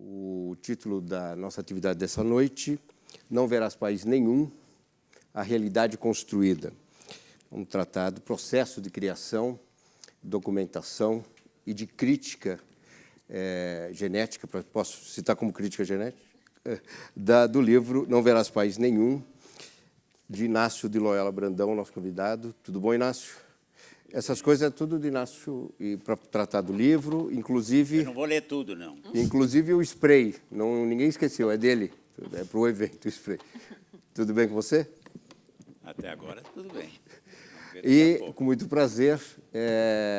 O título da nossa atividade dessa noite, Não Verás País Nenhum, a Realidade Construída. Vamos tratar do processo de criação, documentação e de crítica genética, posso citar como crítica genética, do livro Não Verás País Nenhum, de Inácio de Loyola Brandão, nosso convidado. Tudo bom, Inácio? Essas coisas é tudo de Inácio, e para tratar do livro, inclusive... Eu não vou ler tudo, não. Inclusive o spray, ninguém esqueceu, é dele, é para o evento o spray. Tudo bem com você? Até agora, tudo bem. E, com muito prazer,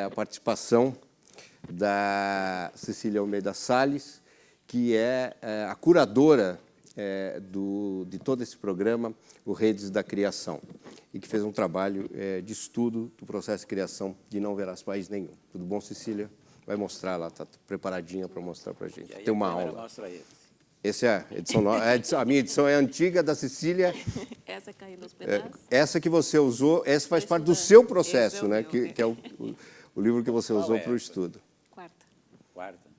a participação da Cecília Almeida Salles, que é a curadora de todo esse programa, o Redes da Criação, e que fez um trabalho de estudo do processo de criação de Não Verás País Nenhum. Tudo bom, Cecília? Vai mostrar lá, está preparadinha para mostrar para a gente. Tem uma aula. Essa é a edição nova. A minha edição é antiga, da Cecília. Essa caiu nos pedaços? Essa que você usou, essa faz parte do seu processo, né? Que é o livro que você usou para o estudo. Quarta.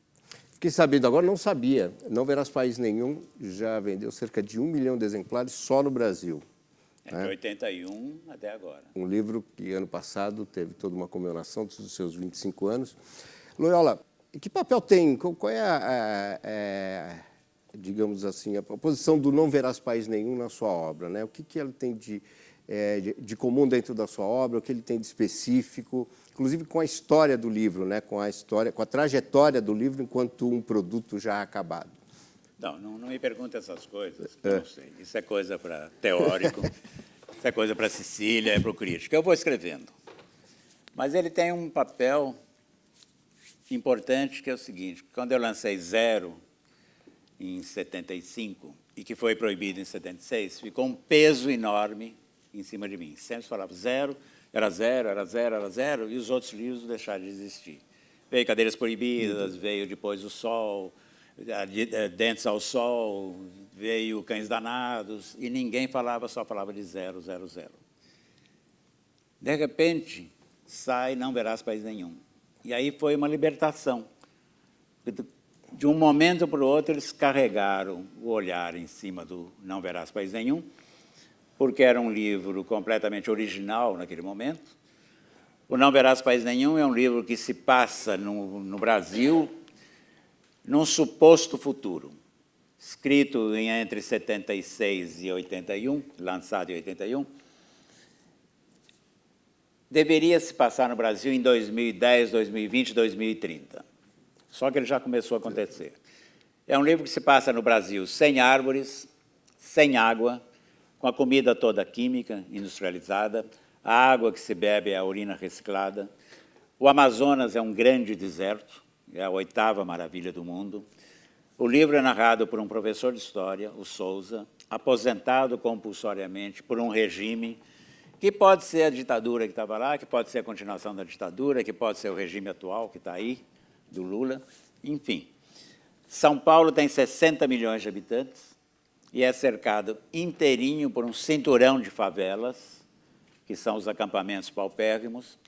Fiquei sabendo agora, não sabia. Não Verás País Nenhum já vendeu cerca de 1 milhão de exemplares só no Brasil. De 81 até agora. Um livro que, ano passado, teve toda uma comemoração dos seus 25 anos. Loyola, que papel tem, qual é digamos assim, a posição do Não Verás País Nenhum na sua obra, né? O que ele tem de comum dentro da sua obra, o que ele tem de específico, inclusive com a história do livro, né? Com a trajetória do livro enquanto um produto já acabado. Não me pergunte essas coisas, eu não sei. Isso é coisa para teórico, isso é coisa para Cecília, é para o crítico. Eu vou escrevendo. Mas ele tem um papel importante, que é o seguinte: quando eu lancei Zero, em 75, e que foi proibido em 76, ficou um peso enorme em cima de mim. Sempre falava zero, era zero, era zero, era zero, e os outros livros deixaram de existir. Veio Cadeiras Proibidas, veio depois O Sol, Dentes ao Sol, veio Cães Danados, e ninguém falava, só falava de zero, zero, zero. De repente, sai Não Verás País Nenhum. E aí foi uma libertação. De um momento para o outro, eles carregaram o olhar em cima do Não Verás País Nenhum, porque era um livro completamente original naquele momento. O Não Verás País Nenhum é um livro que se passa no Brasil, num suposto futuro, escrito entre 76 e 81, lançado em 81, deveria se passar no Brasil em 2010, 2020, 2030. Só que ele já começou a acontecer. É um livro que se passa no Brasil sem árvores, sem água, com a comida toda química, industrializada, a água que se bebe é a urina reciclada. O Amazonas é um grande deserto, é a 8ª maravilha do mundo. O livro é narrado por um professor de história, o Souza, aposentado compulsoriamente por um regime que pode ser a ditadura que estava lá, que pode ser a continuação da ditadura, que pode ser o regime atual que está aí, do Lula, enfim. São Paulo tem 60 milhões de habitantes e é cercado inteirinho por um cinturão de favelas, que são os acampamentos paupérrimos.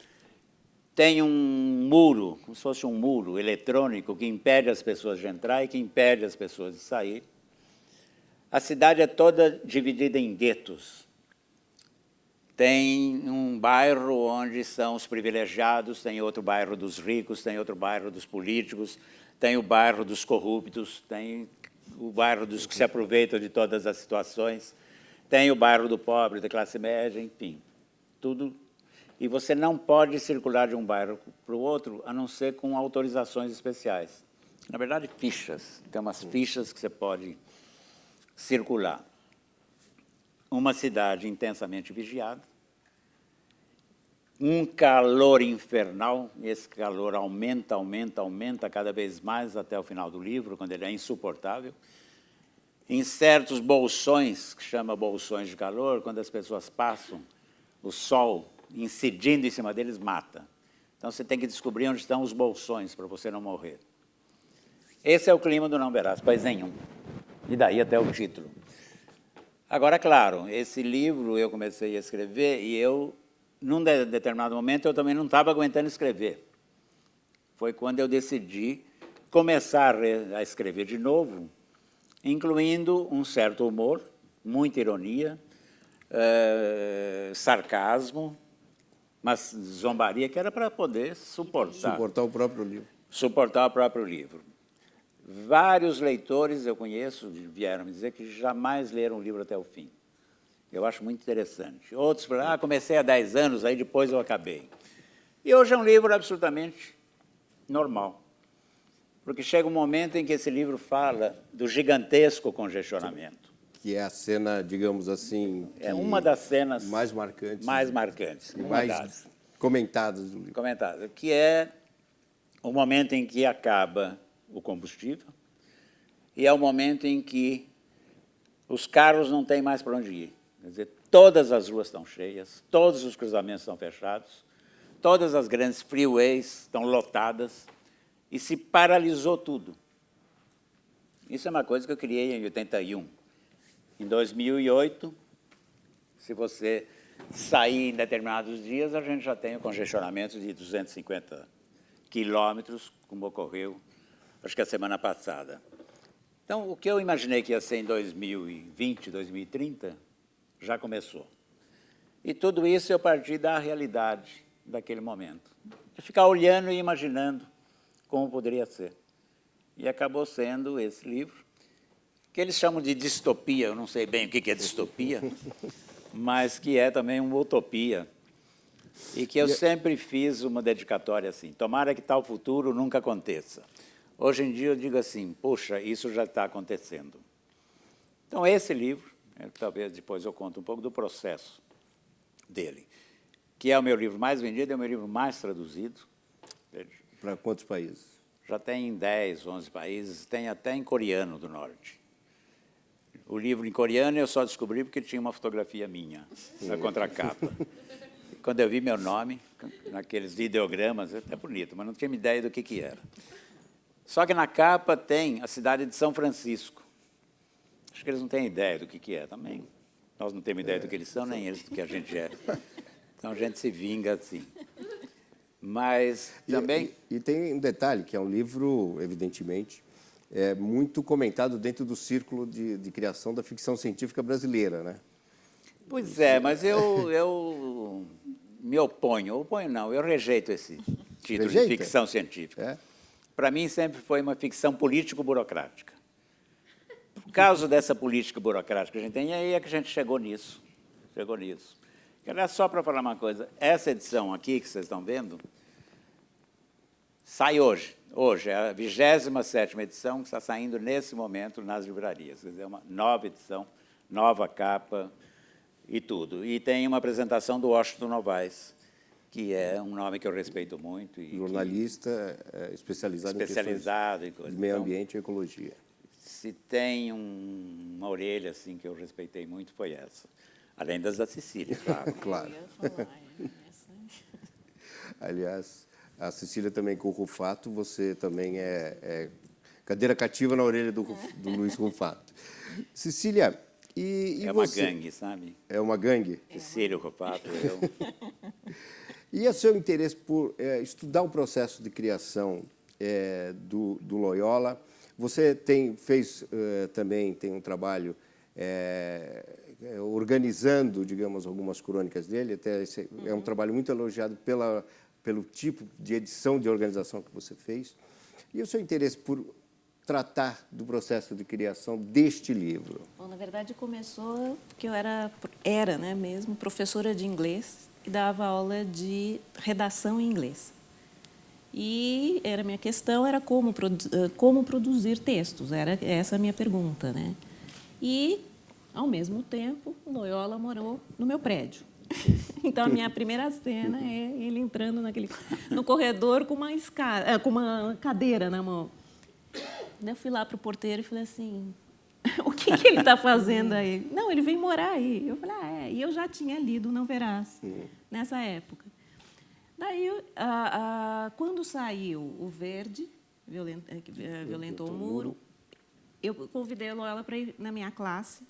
Tem um muro, como se fosse um muro eletrônico, que impede as pessoas de entrar e que impede as pessoas de sair. A cidade é toda dividida em guetos. Tem um bairro onde são os privilegiados, tem outro bairro dos ricos, tem outro bairro dos políticos, tem o bairro dos corruptos, tem o bairro dos que se aproveitam de todas as situações, tem o bairro do pobre, da classe média, enfim, tudo. E você não pode circular de um bairro para o outro, a não ser com autorizações especiais. Na verdade, fichas. Tem umas fichas que você pode circular. Uma cidade intensamente vigiada, um calor infernal, esse calor aumenta cada vez mais até o final do livro, quando ele é insuportável. Em certos bolsões, que chama bolsões de calor, quando as pessoas passam, o sol incidindo em cima deles mata. Então você tem que descobrir onde estão os bolsões para você não morrer. Esse é o clima do Não Verás País Nenhum. E daí até o título. Agora, claro, esse livro eu comecei a escrever e num determinado momento, eu também não estava aguentando escrever. Foi quando eu decidi começar a escrever de novo, incluindo um certo humor, muita ironia, sarcasmo, mas zombaria que era para poder suportar Suportar o próprio livro. suportar o próprio livro. Vários leitores eu conheço vieram me dizer que jamais leram o livro até o fim. Eu acho muito interessante. Outros falaram, comecei há 10 anos, aí depois eu acabei. E hoje é um livro absolutamente normal, porque chega um momento em que esse livro fala do gigantesco congestionamento. Que é a cena, digamos assim... É uma das cenas mais marcantes. mais marcantes, E uma mais das comentadas do livro. comentadas, que é o momento em que acaba o combustível e é o momento em que os carros não têm mais para onde ir. Quer dizer, todas as ruas estão cheias, todos os cruzamentos estão fechados, todas as grandes freeways estão lotadas e se paralisou tudo. Isso é uma coisa que eu criei em 81. Em 2008, se você sair em determinados dias, a gente já tem o congestionamento de 250 quilômetros, como ocorreu, acho que a semana passada. Então, o que eu imaginei que ia ser em 2020, 2030, já começou. E tudo isso eu parti da realidade daquele momento. De ficar olhando e imaginando como poderia ser. E acabou sendo esse livro, que eles chamam de distopia, eu não sei bem o que é distopia, mas que é também uma utopia. E que eu sempre fiz uma dedicatória assim, tomara que tal futuro nunca aconteça. Hoje em dia eu digo assim, poxa, isso já está acontecendo. Então esse livro, talvez depois eu conto um pouco do processo dele, que é o meu livro mais vendido, é o meu livro mais traduzido. Para quantos países? Já tem em 10, 11 países, tem até em coreano do norte. O livro em coreano eu só descobri porque tinha uma fotografia minha na contracapa. Quando eu vi meu nome, naqueles ideogramas, é até bonito, mas não tinha ideia do que era. Só que na capa tem a cidade de São Francisco. Acho que eles não têm ideia do que é também. Nós não temos ideia do que eles são, nem eles do que a gente é. Então a gente se vinga assim. Mas também... E tem um detalhe, que é um livro, evidentemente, muito comentado dentro do círculo de criação da ficção científica brasileira, né? Pois é, mas eu me oponho não, eu rejeito esse título de ficção científica. Para mim sempre foi uma ficção político-burocrática. Por causa dessa política burocrática que a gente tem, aí é que a gente chegou nisso. Aliás, só para falar uma coisa, essa edição aqui que vocês estão vendo, sai hoje. Hoje é a 27ª edição que está saindo nesse momento nas livrarias. Quer dizer, é uma nova edição, nova capa e tudo. E tem uma apresentação do Washington Novaes, que é um nome que eu respeito muito. E jornalista especializado em coisas de meio ambiente e ecologia. Se tem uma orelha assim que eu respeitei muito, foi essa. Além das da Cecília, claro. Claro. Aliás, a Cecília também com o Rufato, você também é cadeira cativa na orelha do Luiz Rufato. Cecília, e você? É uma gangue, sabe? É uma gangue? Cecília, o Rufato, eu... E o seu interesse por estudar o processo de criação do Loyola? Você também tem um trabalho organizando, digamos, algumas crônicas dele. Até é um trabalho muito elogiado pelo tipo de edição de organização que você fez. E o seu interesse por tratar do processo de criação deste livro? Bom, na verdade, começou porque eu era né, mesmo professora de inglês e dava aula de redação em inglês. E minha questão era como produzir textos, era essa a minha pergunta, né? E, ao mesmo tempo, o Loyola morou no meu prédio. Então, a minha primeira cena é ele entrando no corredor com uma cadeira na mão. Eu fui lá para o porteiro e falei assim, o que ele está fazendo aí? Não, ele vem morar aí. Eu falei, e eu já tinha lido Não Verás nessa época. Daí, quando saiu o Verde, Violentou o Muro, eu convidei a Loyola para ir na minha classe,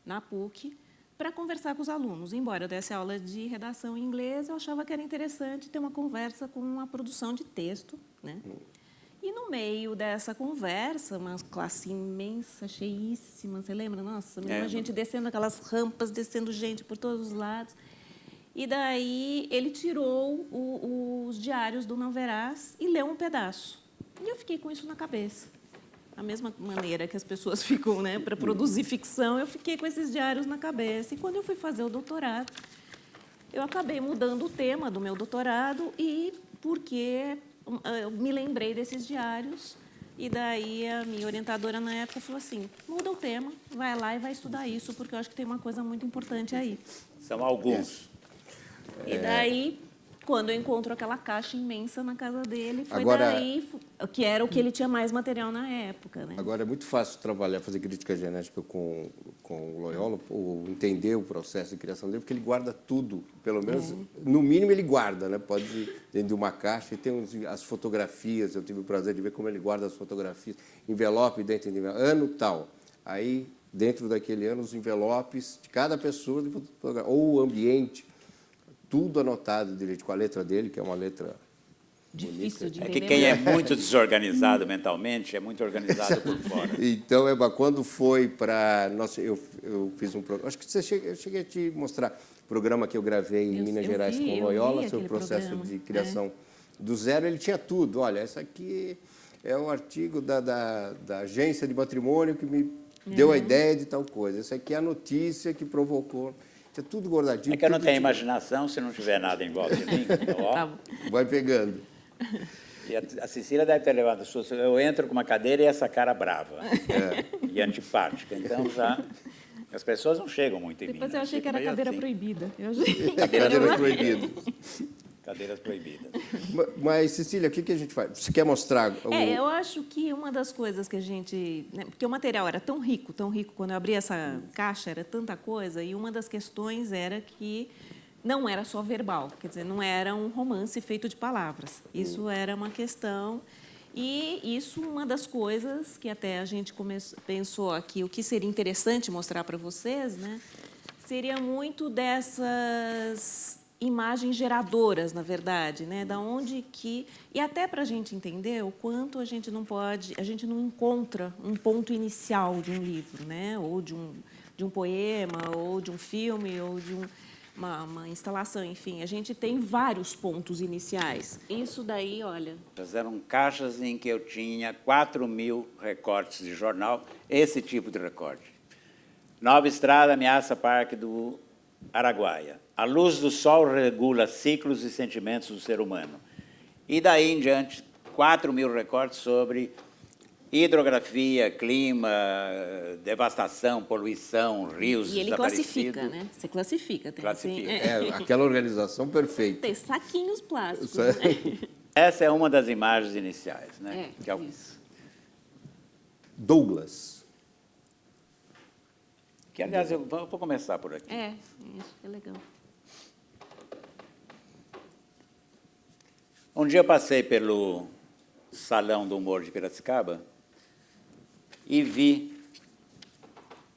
na PUC, para conversar com os alunos. Embora eu desse aula de redação em inglês, eu achava que era interessante ter uma conversa com a produção de texto, né? E no meio dessa conversa, uma classe imensa, cheíssima, você lembra? Nossa, a gente descendo aquelas rampas, descendo gente por todos os lados. E daí ele tirou os diários do Não Verás e leu um pedaço. E eu fiquei com isso na cabeça. Da mesma maneira que as pessoas ficam, né, para produzir ficção, eu fiquei com esses diários na cabeça. E quando eu fui fazer o doutorado, eu acabei mudando o tema do meu doutorado e porque eu me lembrei desses diários. E daí a minha orientadora na época falou assim, muda o tema, vai lá e vai estudar isso, porque eu acho que tem uma coisa muito importante aí. São alguns. E daí, quando eu encontro aquela caixa imensa na casa dele, foi Agora, daí que era o que ele tinha mais material na época, né? Agora, é muito fácil trabalhar, fazer crítica genética com o Loyola, ou entender o processo de criação dele, porque ele guarda tudo, pelo menos, no mínimo ele guarda, né? Pode ir dentro de uma caixa e tem as fotografias, eu tive o prazer de ver como ele guarda as fotografias, envelope dentro de ano tal, aí dentro daquele ano os envelopes de cada pessoa, ou o ambiente, tudo anotado direito, com a letra dele, que é uma letra difícil de É entender. que quem é muito desorganizado mentalmente é muito organizado por fora. Então, Eva, quando foi para... Eu fiz um programa... Acho que eu cheguei a te mostrar o programa que eu gravei em Minas Gerais com o Loyola, sobre o processo de criação do zero. Ele tinha tudo. Olha, essa aqui é o artigo da agência de matrimônio que me deu a ideia de tal coisa. Essa aqui é a notícia que provocou... Tinha tudo guardadinho. É que eu não tenho imaginação se não tiver nada em volta de mim. Ó. Vai pegando. E a Cecília deve ter levado suas. Eu entro com uma cadeira e essa cara brava e antipática. Então, já as pessoas não chegam muito em mim. Depois eu achei Fico que era meio cadeira assim. proibida. Eu achei... Cadeiras proibidas. Cadeiras proibidas. Mas, Cecília, o que a gente faz? Você quer mostrar? eu acho que uma das coisas que a gente... Né, porque o material era tão rico, quando eu abri essa caixa, era tanta coisa, e uma das questões era que não era só verbal, quer dizer, não era um romance feito de palavras. Isso era uma questão... E isso, uma das coisas que até a gente pensou aqui, o que seria interessante mostrar para vocês, né, seria muito dessas imagens geradoras, na verdade, né, da onde que... E até para a gente entender o quanto a gente não encontra um ponto inicial de um livro, né, ou de um poema, ou de um filme, ou de uma instalação, enfim, a gente tem vários pontos iniciais. Isso daí, olha... Eram caixas em que eu tinha 4.000 recortes de jornal, esse tipo de recorte. Nova Estrada ameaça Parque do Araguaia. A luz do sol regula ciclos e sentimentos do ser humano. E daí em diante, 4.000 recortes sobre hidrografia, clima, devastação, poluição, rios E ele desaparecidos. classifica, né? Você classifica. Tem, Classifica. Aquela organização perfeita. Tem saquinhos plásticos. Isso é- Né? Essa é uma das imagens iniciais, né? Que é o- Isso. Douglas. Que, aliás, eu vou começar por aqui. Isso é legal. Um dia eu passei pelo Salão do Humor de Piracicaba e vi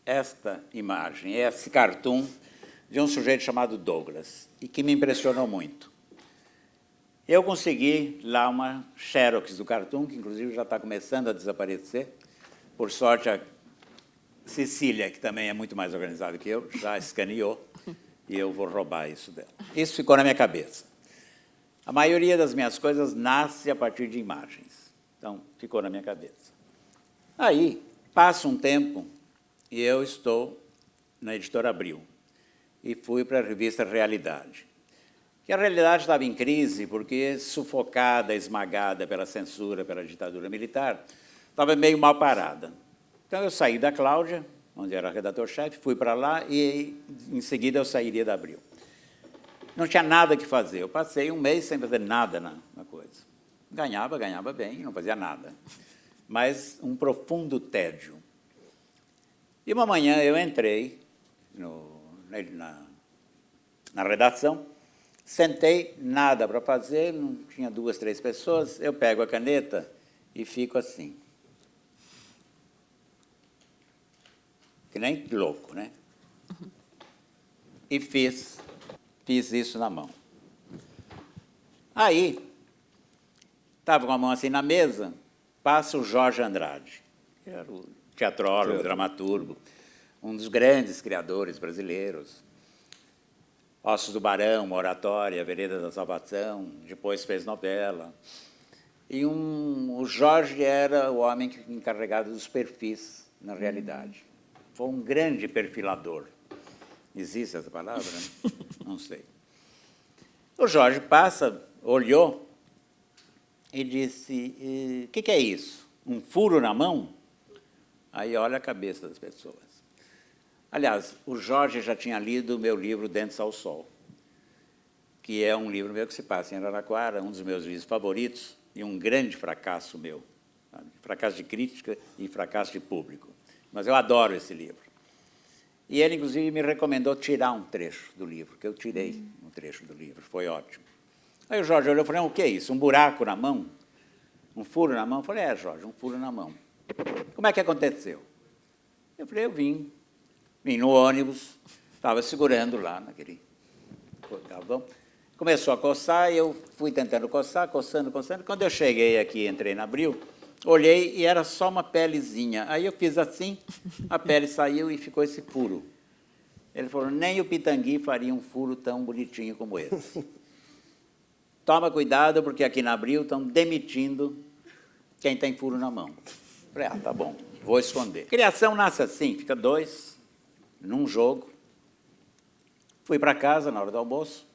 esta imagem, esse cartoon de um sujeito chamado Douglas, e que me impressionou muito. Eu consegui lá uma xerox do cartoon, que inclusive já está começando a desaparecer. Por sorte, a Cecília, que também é muito mais organizada que eu, já escaneou, e eu vou roubar isso dela. Isso ficou na minha cabeça. A maioria das minhas coisas nasce a partir de imagens. Então, ficou na minha cabeça. Aí, passa um tempo e eu estou na Editora Abril e fui para a revista Realidade. E a Realidade estava em crise porque, sufocada, esmagada pela censura, pela ditadura militar, estava meio mal parada. Então, eu saí da Cláudia, onde era redator-chefe, fui para lá e, em seguida, eu sairia da Abril. Não tinha nada que fazer. Eu passei um mês sem fazer nada na coisa. Ganhava bem, não fazia nada. Mas um profundo tédio. E uma manhã eu entrei na redação, sentei, nada para fazer, não tinha 2, 3 pessoas, eu pego a caneta e fico assim. Que nem louco, né? E fiz isso na mão. Aí, estava com a mão assim na mesa, passa o Jorge Andrade, que era o teatrólogo, dramaturgo, um dos grandes criadores brasileiros. Ossos do Barão, uma oratória, Vereda da Salvação, depois fez novela. E o Jorge era o homem encarregado dos perfis, na realidade. Foi um grande perfilador. Existe essa palavra? Né? Não sei. O Jorge passa, olhou e disse, o que é isso? Um furo na mão? Aí olha a cabeça das pessoas. Aliás, o Jorge já tinha lido o meu livro Dentes ao Sol, que é um livro meu que se passa em Araraquara, um dos meus livros favoritos e um grande fracasso meu. Sabe? Fracasso de crítica e fracasso de público. Mas eu adoro esse livro. E ele, inclusive, me recomendou tirar um trecho do livro, que eu tirei um trecho do livro, foi ótimo. Aí o Jorge olhou e falou, o que é isso? Um buraco na mão? Um furo na mão? Eu falei, Jorge, um furo na mão. Como é que aconteceu? Eu falei, eu vim no ônibus, estava segurando lá naquele galvão. Começou a coçar, e eu fui tentando coçar, coçando. Quando eu cheguei aqui, entrei na Abril, olhei e era só uma pelezinha. Aí eu fiz assim, a pele saiu e ficou esse furo. Ele falou, nem o Pitangui faria um furo tão bonitinho como esse. Toma cuidado, porque aqui na Abril estão demitindo quem tem furo na mão. Falei, tá bom, vou esconder. Criação nasce assim, fica 2 num jogo. Fui para casa na hora do almoço.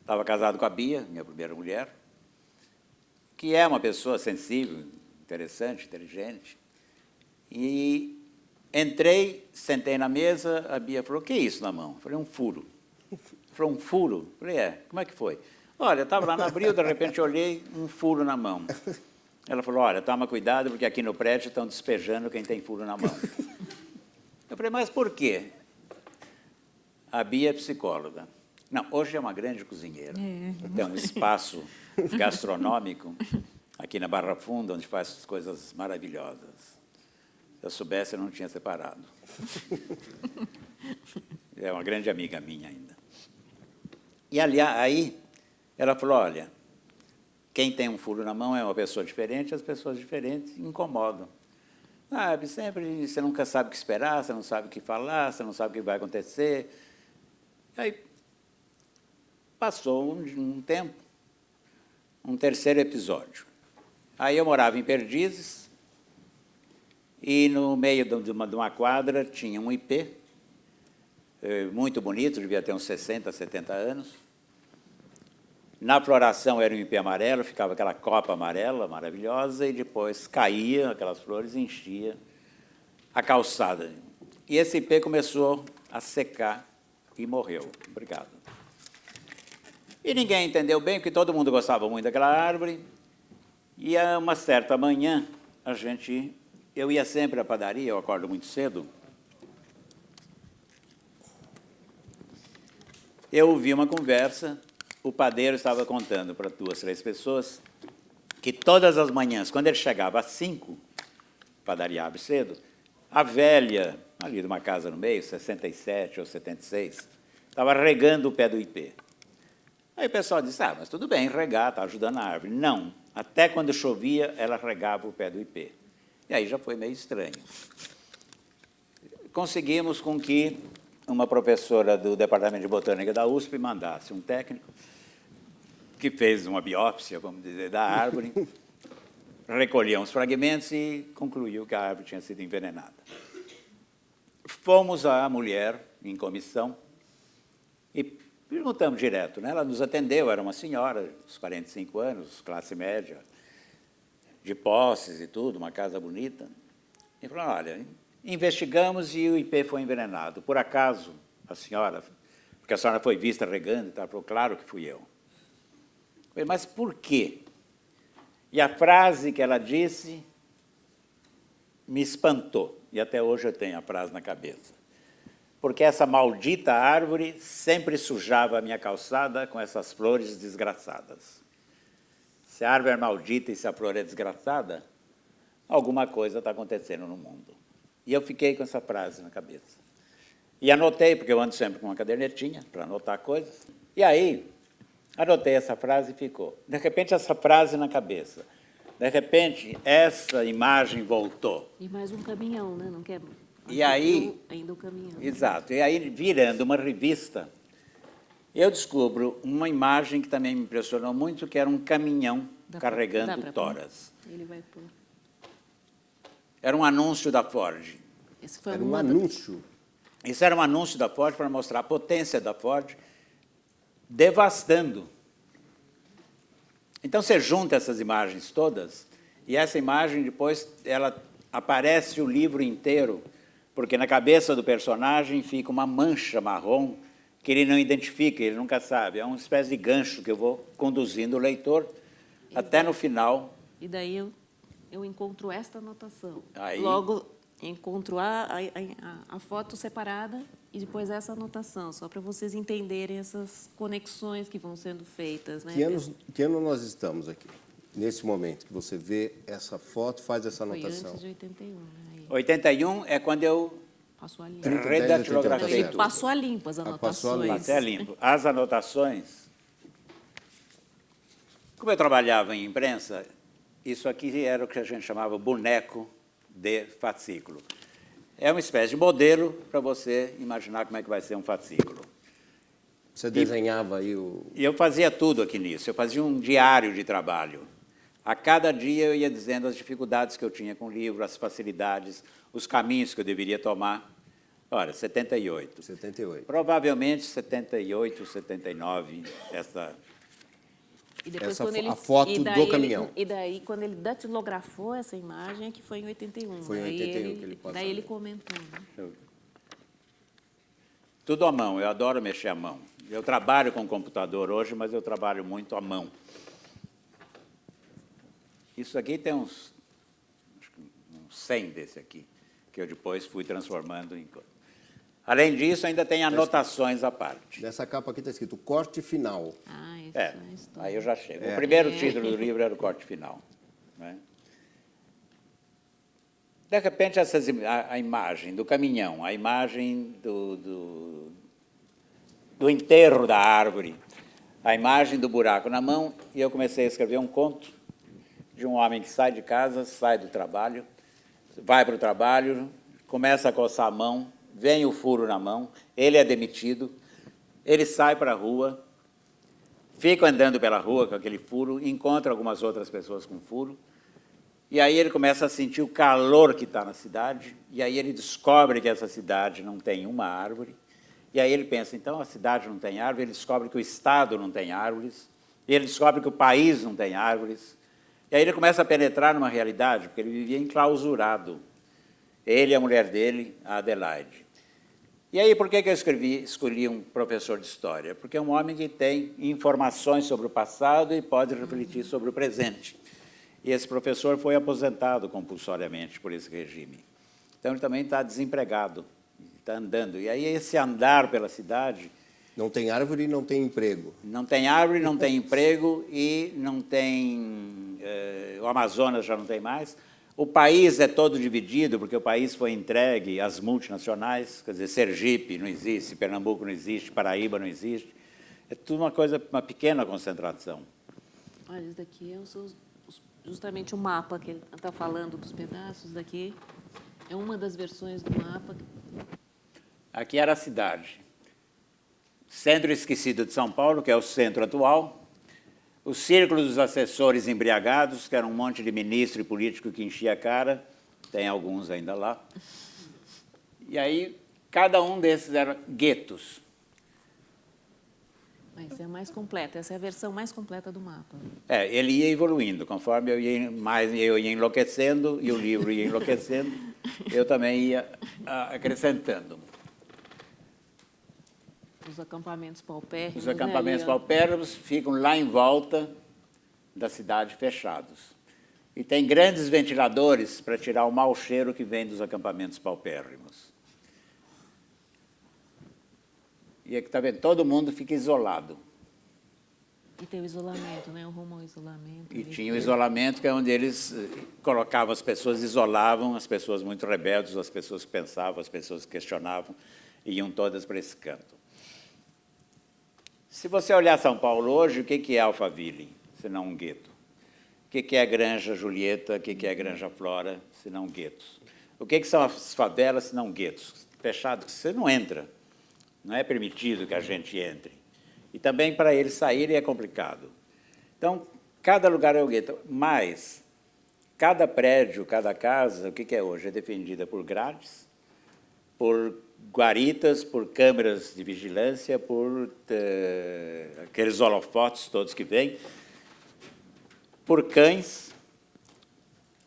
Estava casado com a Bia, minha primeira mulher, que é uma pessoa sensível, interessante, inteligente. E entrei, sentei na mesa, a Bia falou, o que é isso na mão? Eu falei, um furo. Ela falou, um furo? Eu falei, como é que foi? Olha, eu estava lá na Abril, de repente olhei, um furo na mão. Ela falou, olha, toma cuidado, porque aqui no prédio estão despejando quem tem furo na mão. Eu falei, mas por quê? A Bia é psicóloga. Não, hoje é uma grande cozinheira. Tem um espaço gastronômico aqui na Barra Funda, onde faz coisas maravilhosas. Se eu soubesse, eu não tinha separado. É uma grande amiga minha ainda. E aí, ela falou, olha, quem tem um furo na mão é uma pessoa diferente, as pessoas diferentes incomodam. Sabe, sempre você nunca sabe o que esperar, você não sabe o que falar, você não sabe o que vai acontecer. Aí, passou um tempo, um terceiro episódio. Aí eu morava em Perdizes e no meio de uma quadra tinha um ipê, muito bonito, devia ter uns 60, 70 anos. Na floração era um ipê amarelo, ficava aquela copa amarela maravilhosa e depois caía aquelas flores e enchia a calçada. E esse ipê começou a secar e morreu. Obrigado. E ninguém entendeu bem, porque todo mundo gostava muito daquela árvore. E a uma certa manhã, eu ia sempre à padaria, eu acordo muito cedo. Eu ouvi uma conversa, o padeiro estava contando para 2, 3 pessoas que todas as manhãs, quando ele chegava às 5, a padaria abre cedo, a velha, ali de uma casa no meio, 67 ou 76, estava regando o pé do ipê. Aí o pessoal disse, mas tudo bem, regar, está ajudando a árvore. Não, até quando chovia, ela regava o pé do ipê. E aí já foi meio estranho. Conseguimos com que uma professora do Departamento de Botânica da USP mandasse um técnico que fez uma biópsia, vamos dizer, da árvore, recolheu uns fragmentos e concluiu que a árvore tinha sido envenenada. Fomos à mulher em comissão e perguntamos direto, né? Ela nos atendeu, era uma senhora, uns 45 anos, classe média, de posses e tudo, uma casa bonita. E falou, olha, investigamos e o ipê foi envenenado. Por acaso, a senhora, porque a senhora foi vista regando e tal, falou, claro que fui eu. Falei, mas por quê? E a frase que ela disse me espantou, e até hoje eu tenho a frase na cabeça. Porque essa maldita árvore sempre sujava a minha calçada com essas flores desgraçadas. Se a árvore é maldita e se a flor é desgraçada, alguma coisa está acontecendo no mundo. E eu fiquei com essa frase na cabeça. E anotei, porque eu ando sempre com uma cadernetinha para anotar coisas. E aí, anotei essa frase e ficou. De repente, essa frase na cabeça. De repente, essa imagem voltou. E mais um caminhão, né? Não quer? E aí... Ainda o caminhão. Exato. E aí, virando uma revista, eu descubro uma imagem que também me impressionou muito, que era um caminhão carregando toras. Ele vai pôr. Era um anúncio da Ford. Esse foi Era um anúncio. Isso era um anúncio da Ford para mostrar a potência da Ford, devastando. Então, você junta essas imagens todas, e essa imagem, depois, ela aparece o livro inteiro, porque na cabeça do personagem fica uma mancha marrom que ele não identifica, ele nunca sabe. É uma espécie de gancho que eu vou conduzindo o leitor até no final. E daí eu encontro esta anotação. Aí... Logo, encontro a foto separada e depois essa anotação, só para vocês entenderem essas conexões que vão sendo feitas. Né? Que ano nós estamos aqui? Nesse momento que você vê essa foto, faz essa Foi anotação. antes de 81. Né? 81 é quando eu Passou a limpo. redatilografei tudo. Passou a limpo as anotações. Passei a limpo. As anotações... Como eu trabalhava em imprensa, isso aqui era o que a gente chamava boneco de fascículo. É uma espécie de modelo para você imaginar como é que vai ser um fascículo. Você desenhava aí o... E eu fazia tudo aqui nisso. Eu fazia um diário de trabalho. A cada dia eu ia dizendo as dificuldades que eu tinha com o livro, as facilidades, os caminhos que eu deveria tomar. Olha, 78. 78. Provavelmente 78, 79, essa... E depois, Essa quando ele, a foto do caminhão. E daí, quando ele datilografou essa imagem, é que foi em 81. Foi em 81 que ele passou. Daí ele comentou. Né? Tudo à mão, eu adoro mexer à mão. Eu trabalho com computador hoje, mas eu trabalho muito à mão. Isso aqui tem uns 100 desse aqui, que eu depois fui transformando em... Além disso, ainda tem anotações à parte. Nessa capa aqui está escrito corte final. Ah, isso é a história. Aí eu já chego. O primeiro título do livro era o corte final. Né? De repente, a imagem do caminhão, a imagem do enterro da árvore, a imagem do buraco na mão, e eu comecei a escrever um conto de um homem que sai de casa, sai do trabalho, vai para o trabalho, começa a coçar a mão, vem o furo na mão, ele é demitido, ele sai para a rua, fica andando pela rua com aquele furo, encontra algumas outras pessoas com furo, e aí ele começa a sentir o calor que está na cidade, e aí ele descobre que essa cidade não tem uma árvore, e aí ele pensa, então a cidade não tem árvore, ele descobre que o Estado não tem árvores, e ele descobre que o país não tem árvores, e aí ele começa a penetrar numa realidade, porque ele vivia enclausurado, ele e a mulher dele, a Adelaide. E aí, por que eu escolhi um professor de história? Porque é um homem que tem informações sobre o passado e pode refletir sobre o presente. E esse professor foi aposentado compulsoriamente por esse regime. Então, ele também está desempregado, está andando. E aí, esse andar pela cidade... Não tem árvore e não tem emprego. Não tem árvore, não tem emprego e não tem... o Amazonas já não tem mais. O país é todo dividido, porque o país foi entregue às multinacionais, quer dizer, Sergipe não existe, Pernambuco não existe, Paraíba não existe. É tudo uma pequena concentração. Olha, isso daqui é justamente o mapa que ele está falando dos pedaços daqui. É uma das versões do mapa. Aqui era a cidade. Centro esquecido de São Paulo, que é o centro atual. O círculo dos assessores embriagados, que era um monte de ministro e político que enchia a cara, tem alguns ainda lá. E aí, cada um desses era guetos. Essa é a mais completa, essa é a versão mais completa do mapa. Ele ia evoluindo, conforme eu ia enlouquecendo, e o livro ia enlouquecendo, eu também ia acrescentando. Os acampamentos paupérrimos. Os acampamentos paupérrimos ficam lá em volta da cidade, fechados. E tem grandes ventiladores para tirar o mau cheiro que vem dos acampamentos paupérrimos. E aqui está vendo, todo mundo fica isolado. E tem o isolamento, né? O rumo ao isolamento. E tinha o isolamento, que é onde eles colocavam as pessoas, isolavam as pessoas muito rebeldes, as pessoas que pensavam, as pessoas que questionavam, e iam todas para esse canto. Se você olhar São Paulo hoje, o que é Alphaville, senão um gueto? que é a Granja Julieta, o que é a Granja Flora, se não guetos? O que são as favelas, se não guetos? Fechado, você não entra. Não é permitido que a gente entre. E também, para eles saírem, é complicado. Então, cada lugar é um gueto. Mas, cada prédio, cada casa, o que é hoje? É defendida por grades, por guaritas, por câmeras de vigilância, por aqueles holofotes todos que vêm, por cães,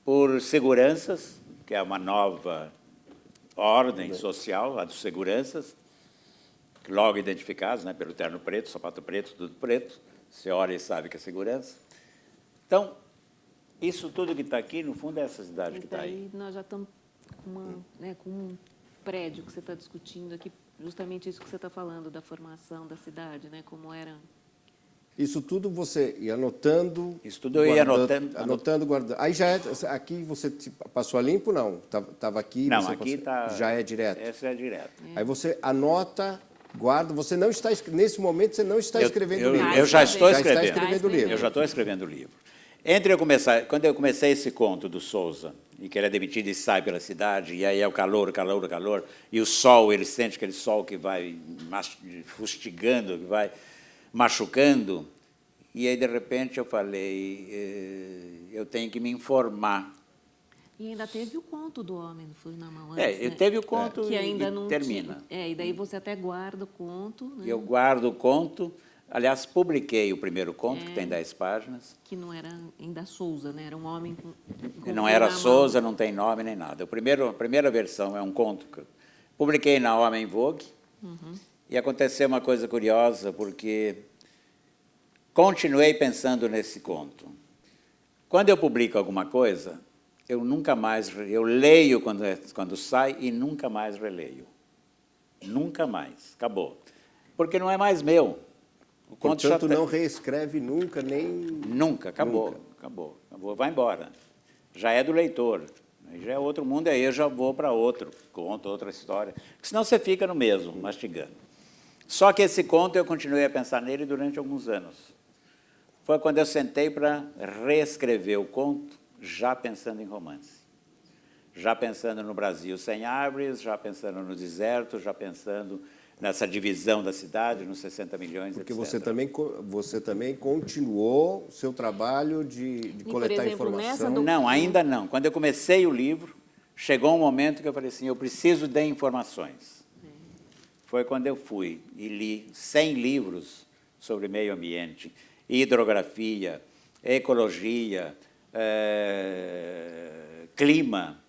por seguranças, que é uma nova ordem social, a dos seguranças, logo identificados, né, pelo terno preto, sapato preto, tudo preto. Você olha e sabe que é segurança. Então, isso tudo que está aqui, no fundo, é essa cidade que está aí. Nós já estamos com um prédio que você está discutindo aqui, justamente isso que você está falando, da formação da cidade, né, como era. Isso tudo você ia anotando... Isso tudo eu ia anotando, guardando. Aí já é... Aqui você passou a limpo, não? Estava aqui? Não, você aqui está... Já é direto? Essa é direto. Aí você anota, guarda... Você não está... Nesse momento, você não está escrevendo o livro. Eu já estou escrevendo. Já está escrevendo o livro. Eu já estou escrevendo o livro. Quando eu comecei esse conto do Sousa, e que ele é demitido e sai pela cidade, e aí é o calor, e o sol, ele sente aquele sol que vai fustigando, que vai machucando, e aí, de repente, eu falei, eu tenho que me informar. E ainda teve o conto do Homem do Fuzil na Mão antes, né? Teve o conto que ainda não termina. E daí você até guarda o conto. Né? Eu guardo o conto. Aliás, publiquei o primeiro conto, que tem 10 páginas. Que não era ainda Sousa, né? Era um homem com não era Sousa, não tem nome nem nada. A primeira versão é um conto que eu publiquei na Homem Vogue. E aconteceu uma coisa curiosa, porque continuei pensando nesse conto. Quando eu publico alguma coisa, eu nunca mais... Eu leio quando sai e nunca mais releio. Nunca mais. Acabou. Porque não é mais meu. O conto Portanto, não reescreve nunca, nem... Nunca, acabou. Vai embora. Já é do leitor. Aí já é outro mundo, aí eu já vou para outro conto, outra história. Porque senão você fica no mesmo, mastigando. Só que esse conto eu continuei a pensar nele durante alguns anos. Foi quando eu sentei para reescrever o conto, já pensando em romance. Já pensando no Brasil sem árvores, já pensando no deserto, já pensando nessa divisão da cidade, nos 60 milhões, Porque etc. você também continuou o seu trabalho de coletar informação. Não, ainda não. Quando eu comecei o livro, chegou um momento que eu falei assim, eu preciso de informações. Foi quando eu fui e li 100 livros sobre meio ambiente, hidrografia, ecologia, clima,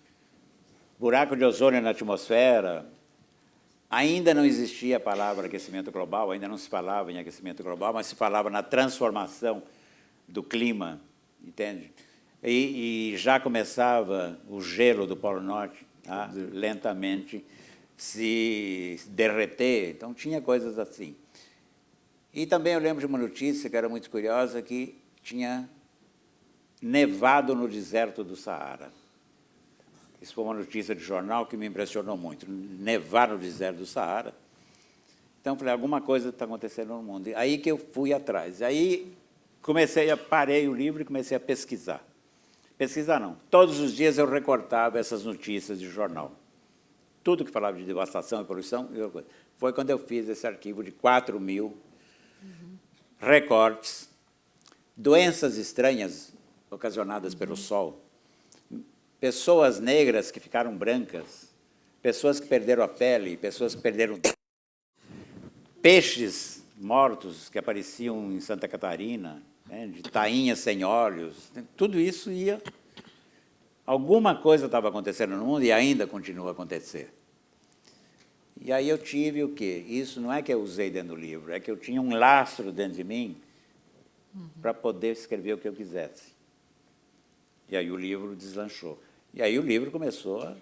buraco de ozônio na atmosfera. Ainda não existia a palavra aquecimento global, ainda não se falava em aquecimento global, mas se falava na transformação do clima, entende? E já começava o gelo do Polo Norte a lentamente se derreter, então tinha coisas assim. E também eu lembro de uma notícia que era muito curiosa, que tinha nevado no deserto do Saara. Isso foi uma notícia de jornal que me impressionou muito. Nevar no deserto do Saara. Então, eu falei, alguma coisa está acontecendo no mundo. Aí que eu fui atrás. Aí parei o livro e comecei a pesquisar. Pesquisar não. Todos os dias eu recortava essas notícias de jornal. Tudo que falava de devastação e poluição. Foi quando eu fiz esse arquivo de 4.000 recortes, doenças estranhas ocasionadas pelo sol, pessoas negras que ficaram brancas, pessoas que perderam a pele, pessoas que perderam... Peixes mortos que apareciam em Santa Catarina, né, de tainhas sem olhos, tudo isso ia... Alguma coisa estava acontecendo no mundo e ainda continua a acontecer. E aí eu tive o quê? Isso não é que eu usei dentro do livro, é que eu tinha um lastro dentro de mim para poder escrever o que eu quisesse. E aí o livro deslanchou. E aí o livro começou a...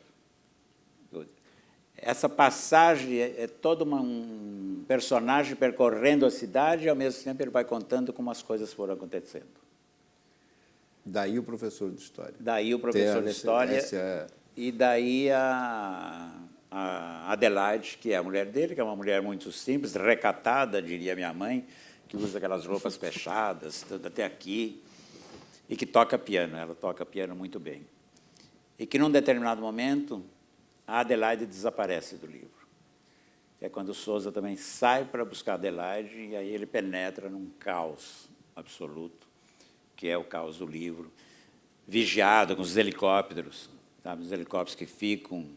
Essa passagem é todo um personagem percorrendo a cidade e, ao mesmo tempo, ele vai contando como as coisas foram acontecendo. Daí o professor de História. Daí o professor de História e daí a Adelaide, que é a mulher dele, que é uma mulher muito simples, recatada, diria minha mãe, que usa aquelas roupas fechadas, tudo até aqui. e que toca piano, ela toca piano muito bem. E que, num determinado momento, a Adelaide desaparece do livro. É quando o Sousa também sai para buscar a Adelaide, e aí ele penetra num caos absoluto, que é o caos do livro, vigiado com os helicópteros, sabe? Os helicópteros que ficam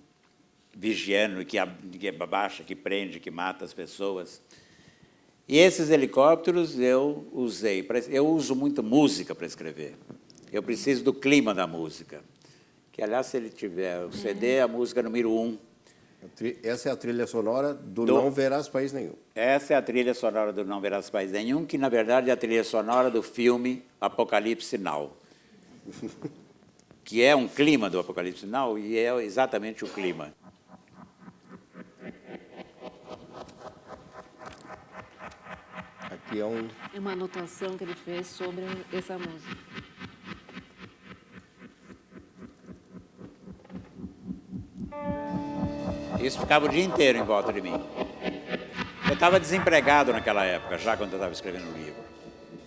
vigiando, que abaixa, que prende, que mata as pessoas. E esses helicópteros eu usei. Eu uso muito música para escrever. Eu preciso do clima da música. Que, aliás, se ele tiver o CD, é a música número 1. Essa é a trilha sonora do Não Verás País Nenhum. Essa é a trilha sonora do Não Verás País Nenhum, que, na verdade, é a trilha sonora do filme Apocalipse Now. Que é um clima do Apocalipse Now, e é exatamente o clima. Aqui é um... É uma anotação que ele fez sobre essa música. Isso ficava o dia inteiro em volta de mim. Eu estava desempregado naquela época, já quando eu estava escrevendo o livro.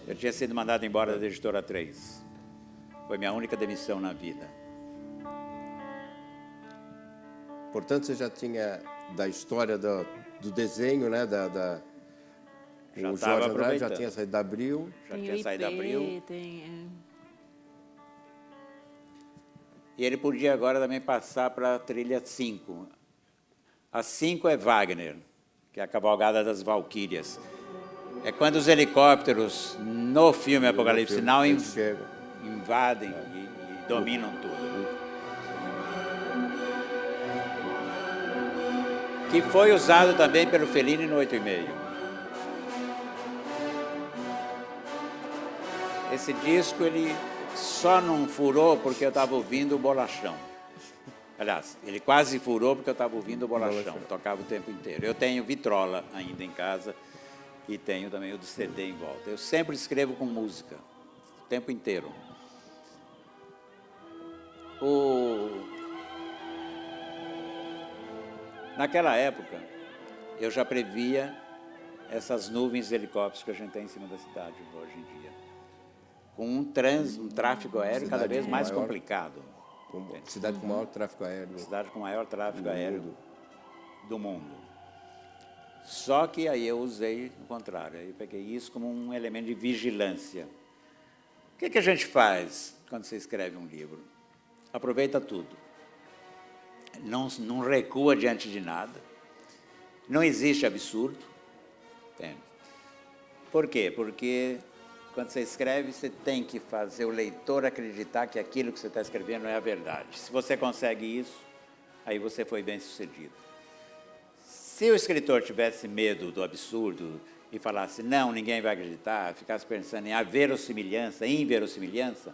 Eu tinha sido mandado embora da Editora 3. Foi minha única demissão na vida. Portanto, você já tinha da história do desenho, né? Já o estava Jorge Andrade já aproveitando. tinha saído da Abril. Já Tem tinha o saído da IP, Abril. E ele podia agora também passar para a trilha 5. A 5 é Wagner, que é a Cavalgada das Valquírias. É quando os helicópteros, no filme Apocalipse Now, Eles chegam. invadem e dominam tudo. Que foi usado também pelo Fellini no 8,5. Esse disco ele só não furou porque eu estava ouvindo o Bolachão. Aliás, ele quase furou porque eu estava ouvindo o Bolachão, tocava o tempo inteiro. Eu tenho vitrola ainda em casa e tenho também o do CD em volta. Eu sempre escrevo com música, o tempo inteiro. Naquela época, eu já previa essas nuvens de helicópteros que a gente tem em cima da cidade hoje em dia, com um tráfego aéreo cada vez mais maior. complicado. Cidade com maior tráfego aéreo. Cidade com maior tráfego aéreo do mundo. Só que aí eu usei o contrário, aí eu peguei isso como um elemento de vigilância. O que a gente faz quando você escreve um livro? Aproveita tudo. Não recua diante de nada. Não existe absurdo. Entende? Por quê? Porque quando você escreve, você tem que fazer o leitor acreditar que aquilo que você está escrevendo é a verdade. Se você consegue isso, aí você foi bem-sucedido. Se o escritor tivesse medo do absurdo e falasse, não, ninguém vai acreditar, ficasse pensando em verossimilhança, inverossimilhança,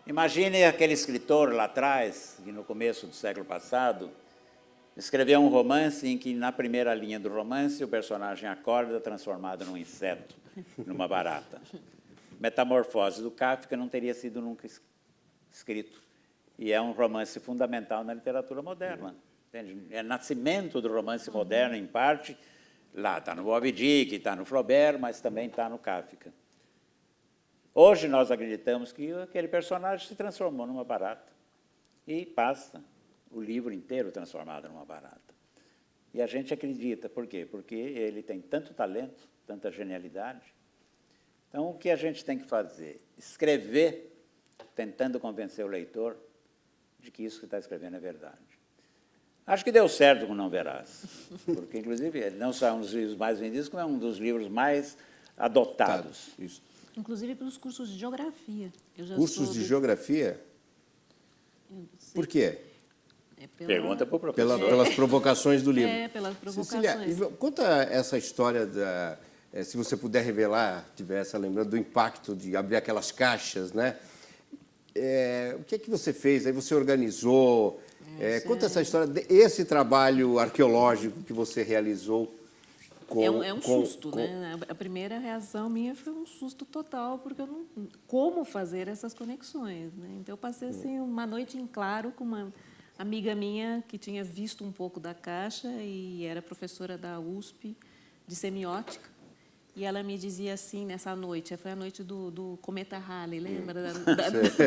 imagine aquele escritor lá atrás, que no começo do século passado, escreveu um romance em que, na primeira linha do romance, o personagem acorda transformado num inseto, numa barata. Metamorfose do Kafka não teria sido nunca escrito. E é um romance fundamental na literatura moderna. Entende? É nascimento do romance moderno, em parte. Lá está no Moby Dick, está no Flaubert, mas também está no Kafka. Hoje nós acreditamos que aquele personagem se transformou numa barata. E passa o livro inteiro transformado numa barata. E a gente acredita. Por quê? Porque ele tem tanto talento, tanta genialidade. Então, o que a gente tem que fazer? Escrever, tentando convencer o leitor de que isso que está escrevendo é verdade. Acho que deu certo com Não Verás, porque, inclusive, ele não só é um dos livros mais vendidos, como é um dos livros mais adotados. Isso. Inclusive pelos cursos de geografia. Eu já Cursos de geografia? Por quê? Pergunta para o professor. Pelas provocações do livro. Pelas Cecília, provocações. conta essa história, se você puder revelar, tivesse lembrando do impacto de abrir aquelas caixas, né? O que é que você fez? Aí você organizou. Conta essa história, esse trabalho arqueológico que você realizou. É um susto, né? A primeira reação minha foi um susto total, porque eu não... Como fazer essas conexões, né? Então, eu passei assim, uma noite em claro com uma amiga minha que tinha visto um pouco da caixa e era professora da USP de semiótica. E ela me dizia assim, nessa noite, foi a noite do cometa Halley, lembra?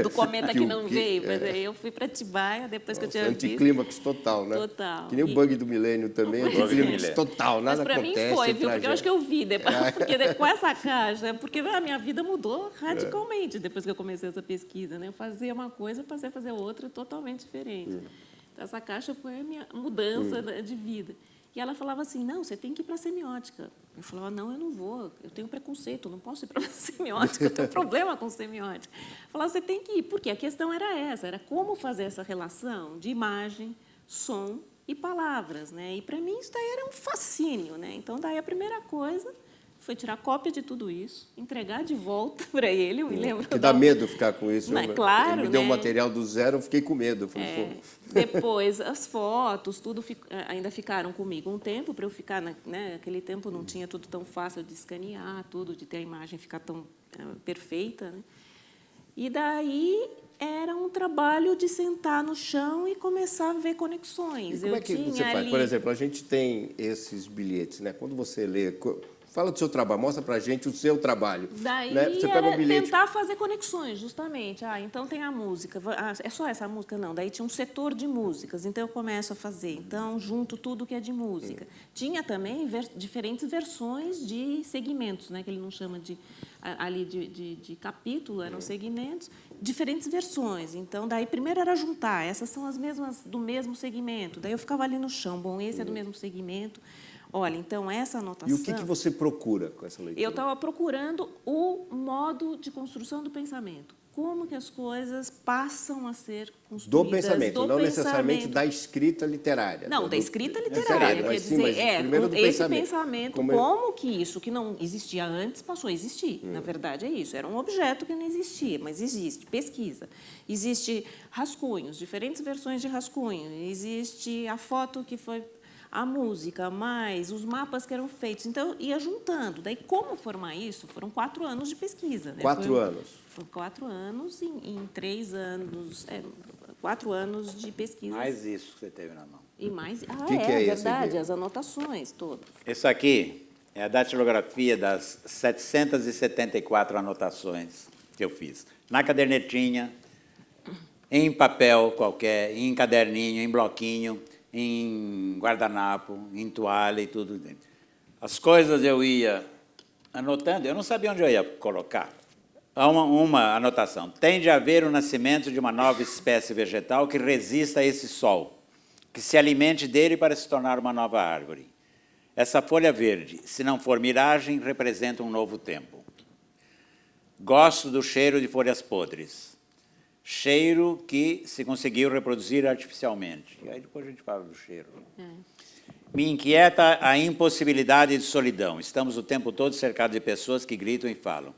Do cometa que não veio. Eu fui para Atibaia, depois que eu tinha visto. Anticlímax total, né? Total. Que nem o bug do milênio também, anticlímax total, nada acontece. Mas para mim foi, viu? Porque eu acho que eu vi, depois, porque com essa caixa, porque a minha vida mudou radicalmente depois que eu comecei essa pesquisa, né? Eu fazia uma coisa, passei a fazer outra totalmente diferente. Então, essa caixa foi a minha mudança de vida. E ela falava assim, não, você tem que ir para a semiótica. Eu falava, não, eu não vou, eu tenho preconceito, eu não posso ir para a semiótica, eu tenho problema com semiótica. Eu falava, você tem que ir, porque a questão era essa, era como fazer essa relação de imagem, som e palavras, né? E, para mim, isso daí era um fascínio, né? Então, daí a primeira coisa foi tirar cópia de tudo isso, entregar de volta para ele, eu me lembro. Que dá medo ficar com isso. Mas, claro, ele me deu um material do zero, eu fiquei com medo. Depois, as fotos, tudo ainda ficaram comigo um tempo, para eu ficar, naquele tempo não tinha tudo tão fácil de escanear, tudo, de ter a imagem ficar tão perfeita, né? E daí era um trabalho de sentar no chão e começar a ver conexões. E como é que você faz? Por exemplo, a gente tem esses bilhetes, né? Quando você lê... Fala do seu trabalho, mostra para a gente o seu trabalho. Daí né? Você pega um bilhete... tentar fazer conexões, justamente. Então tem a música. É só essa música? Não. Daí tinha um setor de músicas, então eu começo a fazer. Então, junto tudo que é de música. Tinha também diferentes versões de segmentos, né? Que ele não chama de capítulo, eram segmentos, diferentes versões. Então, daí primeiro era juntar. Essas são as mesmas do mesmo segmento. Daí eu ficava ali no chão. Bom, esse é do mesmo segmento. Olha, então, essa anotação... E o que você procura com essa leitura? Eu estava procurando o modo de construção do pensamento. Como que as coisas passam a ser construídas. Do pensamento, não necessariamente da escrita literária. Não, da escrita literária. Quer dizer, esse pensamento, como que isso que não existia antes passou a existir. Na verdade, é isso. Era um objeto que não existia, mas existe. Pesquisa. Existe rascunhos, diferentes versões de rascunho. Existe a foto que foi... a música, mais os mapas que eram feitos. Então, ia juntando. Daí, como formar isso? Foram 4 anos de pesquisa. Né? 4 anos? Foram 4 anos em 3 anos. 4 anos de pesquisa. Mais isso que você teve na mão. E mais... que é verdade, as anotações todas. Isso aqui é a datilografia das 774 anotações que eu fiz. Na cadernetinha, em papel qualquer, em caderninho, em bloquinho, em guardanapo, em toalha e tudo dentro. As coisas eu ia anotando, eu não sabia onde eu ia colocar. Há uma anotação. Tem de haver o nascimento de uma nova espécie vegetal que resista a esse sol, que se alimente dele para se tornar uma nova árvore. Essa folha verde, se não for miragem, representa um novo tempo. Gosto do cheiro de folhas podres. Cheiro que se conseguiu reproduzir artificialmente. E aí depois a gente fala do cheiro. Me inquieta a impossibilidade de solidão. Estamos o tempo todo cercados de pessoas que gritam e falam.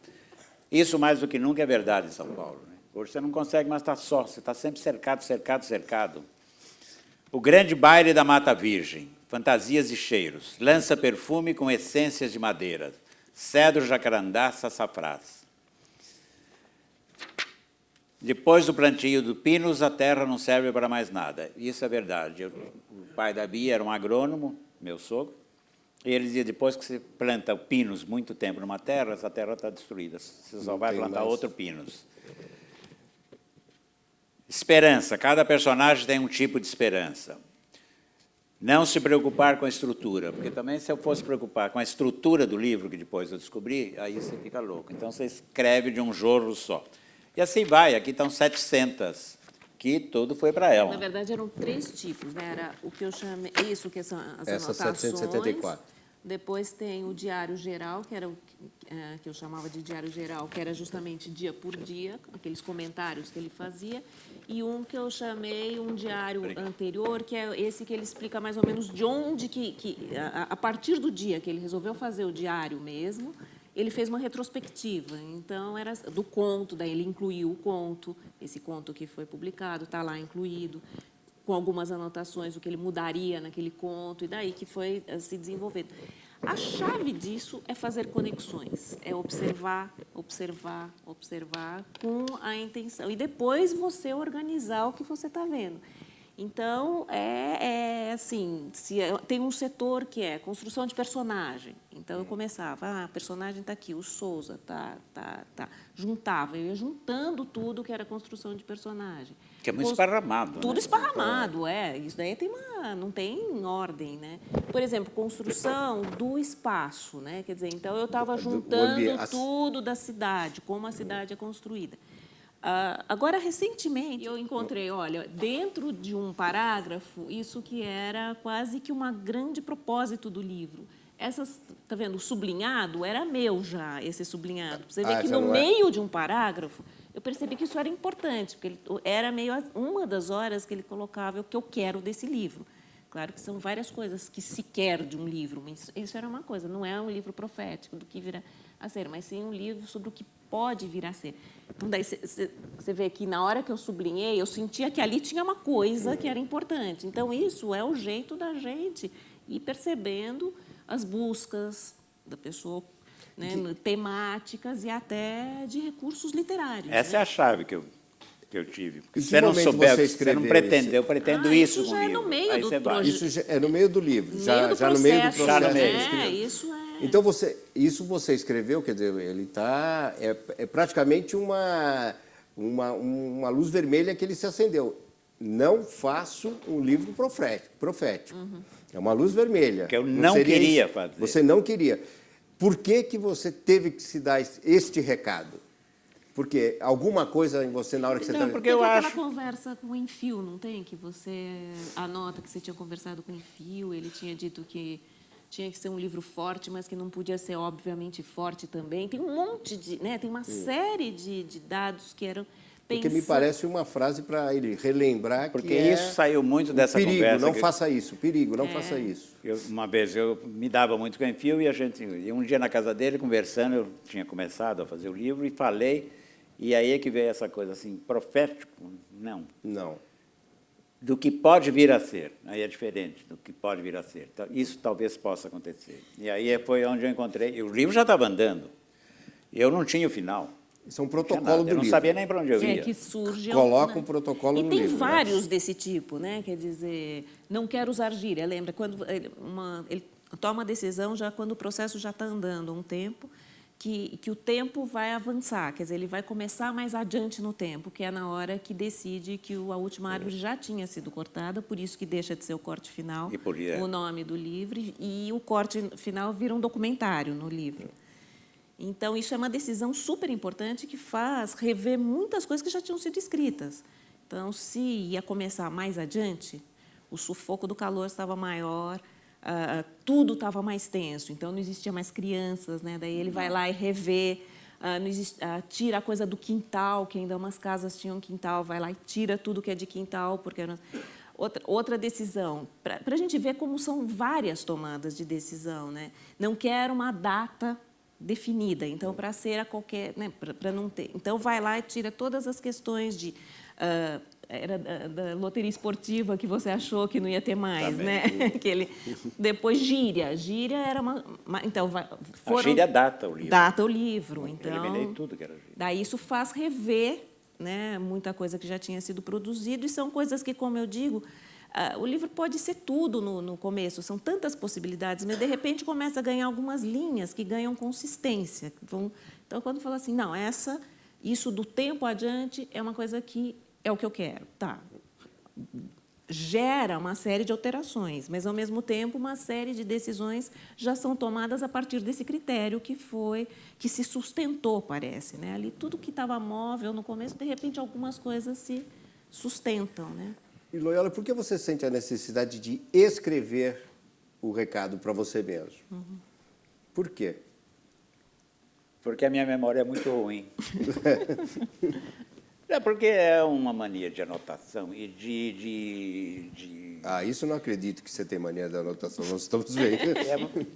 Isso, mais do que nunca, é verdade em São Paulo. Né? Hoje você não consegue mais estar só, você está sempre cercado. O grande baile da Mata Virgem, fantasias e cheiros, lança perfume com essências de madeira, cedro, jacarandá, sassafrás. Depois do plantio do pinos, a terra não serve para mais nada. Isso é verdade. O pai da Bia era um agrônomo, meu sogro, e ele dizia, depois que você planta pinos muito tempo numa terra, essa terra está destruída. Você só vai plantar outro pinos. Esperança. Cada personagem tem um tipo de esperança. Não se preocupar com a estrutura, porque também se eu fosse preocupar com a estrutura do livro, que depois eu descobri, aí você fica louco. Então você escreve de um jorro só. E assim vai, aqui estão 700, que tudo foi para ela. Na verdade, eram 3 tipos, né? Era o que eu chamei, isso que são as Essas anotações. 774. Depois tem o diário geral, que era o que eu chamava de diário geral, que era justamente dia por dia, aqueles comentários que ele fazia. E um que eu chamei um diário anterior, que é esse que ele explica mais ou menos de onde a partir do dia que ele resolveu fazer o diário mesmo, ele fez uma retrospectiva. Então, era do conto, daí ele incluiu o conto, esse conto que foi publicado, está lá incluído, com algumas anotações, o que ele mudaria naquele conto, e daí que foi se desenvolvendo. A chave disso é fazer conexões, é observar com a intenção, e depois você organizar o que você está vendo. Então, assim, tem um setor que é construção de personagem. Então, eu começava, personagem está aqui, o Souza, tá. Juntava, eu ia juntando tudo que era construção de personagem. Que é muito esparramado. Tudo né? esparramado, Isso daí não tem ordem, né? Por exemplo, construção do espaço, né? Quer dizer, então, eu estava juntando tudo da cidade, como a cidade é construída. Agora, recentemente, eu encontrei, olha, dentro de um parágrafo, isso que era quase que um grande propósito do livro. Tá vendo? O sublinhado era meu já, esse sublinhado. Você vê que no meio de um parágrafo, eu percebi que isso era importante, porque era meio uma das horas que ele colocava o que eu quero desse livro. Claro que são várias coisas que se quer de um livro, mas isso era uma coisa, não é um livro profético do que virá a ser, mas sim um livro sobre o que pode vir a ser. Então, daí você vê que na hora que eu sublinhei, eu sentia que ali tinha uma coisa que era importante. Então, isso é o jeito da gente ir percebendo as buscas da pessoa, né, temáticas e até de recursos literários. Essa né? é a chave que eu tive. Porque Em se que você não momento souber, você você não escreveu pretendeu, isso? eu pretendo isso Isso com o já é livro. no meio Aí do você vai. projeto. Isso já é no meio do livro, No já meio do no meio do processo, Já no processo. meio. de escrita. Isso é... Então, você escreveu, quer dizer, ele está... É praticamente uma luz vermelha que ele se acendeu. Não faço um livro profético. É uma luz vermelha. Que eu não queria isso. fazer. Você não queria. Por que você teve que se dar este recado? Porque alguma coisa em você, na hora que você está... porque eu Teve acho... aquela conversa com o Enfio, não tem? Que você anota que você tinha conversado com o Enfio, ele tinha dito que tinha que ser um livro forte, mas que não podia ser, obviamente, forte também. Tem um monte de... Né? Tem uma série de dados que eram... Porque me parece uma frase para ele relembrar Porque que é isso saiu muito dessa perigo, conversa. não faça isso, perigo, não faça isso. Uma vez eu me dava muito com o Enfio e um dia na casa dele, conversando, eu tinha começado a fazer o livro e falei, e aí é que veio essa coisa assim, profético? Não. Não. Do que pode vir a ser, aí é diferente, do que pode vir a ser. Então, isso talvez possa acontecer. E aí foi onde eu encontrei, o livro já estava andando, eu não tinha o final. Isso é um Não tinha protocolo nada, do eu não livro. sabia nem para onde eu ia. que surge... Coloca né? um protocolo e no tem livro. vários desse tipo, né? Quer dizer, não quero usar gíria. Lembra, quando ele toma a decisão já quando o processo já está andando há um tempo, que o tempo vai avançar, quer dizer, ele vai começar mais adiante no tempo, que é na hora que decide que a última árvore já tinha sido cortada, por isso que deixa de ser o corte final, o nome do livro, e o corte final vira um documentário no livro. Então, isso é uma decisão super importante que faz rever muitas coisas que já tinham sido escritas. Então, se ia começar mais adiante, o sufoco do calor estava maior, tudo estava mais tenso, então não existia mais crianças, né? Daí ele vai lá e revê, tira a coisa do quintal, que ainda umas casas tinham quintal, vai lá e tira tudo que é de quintal, porque era... Outra decisão, para a gente ver como são várias tomadas de decisão, né? Não quero uma data definida, então para ser a qualquer, né, para não ter, então vai lá e tira todas as questões de era da loteria esportiva que você achou que não ia ter mais, né? Depois gíria era então a gíria data o livro. Então eliminei tudo que era gíria. Daí isso faz rever, né, muita coisa que já tinha sido produzido e são coisas que, como eu digo, o livro pode ser tudo no começo, são tantas possibilidades, mas, de repente, começa a ganhar algumas linhas que ganham consistência. Então, quando fala assim, não, isso do tempo adiante é uma coisa que é o que eu quero. Tá. Gera uma série de alterações, mas, ao mesmo tempo, uma série de decisões já são tomadas a partir desse critério que se sustentou, parece. Né? Ali, tudo que estava móvel no começo, de repente, algumas coisas se sustentam, né? E, Loyola, por que você sente a necessidade de escrever o recado para você mesmo? Por quê? Porque a minha memória é muito ruim. É porque é uma mania de anotação e de... Isso eu não acredito que você tem mania de anotação, nós estamos vendo.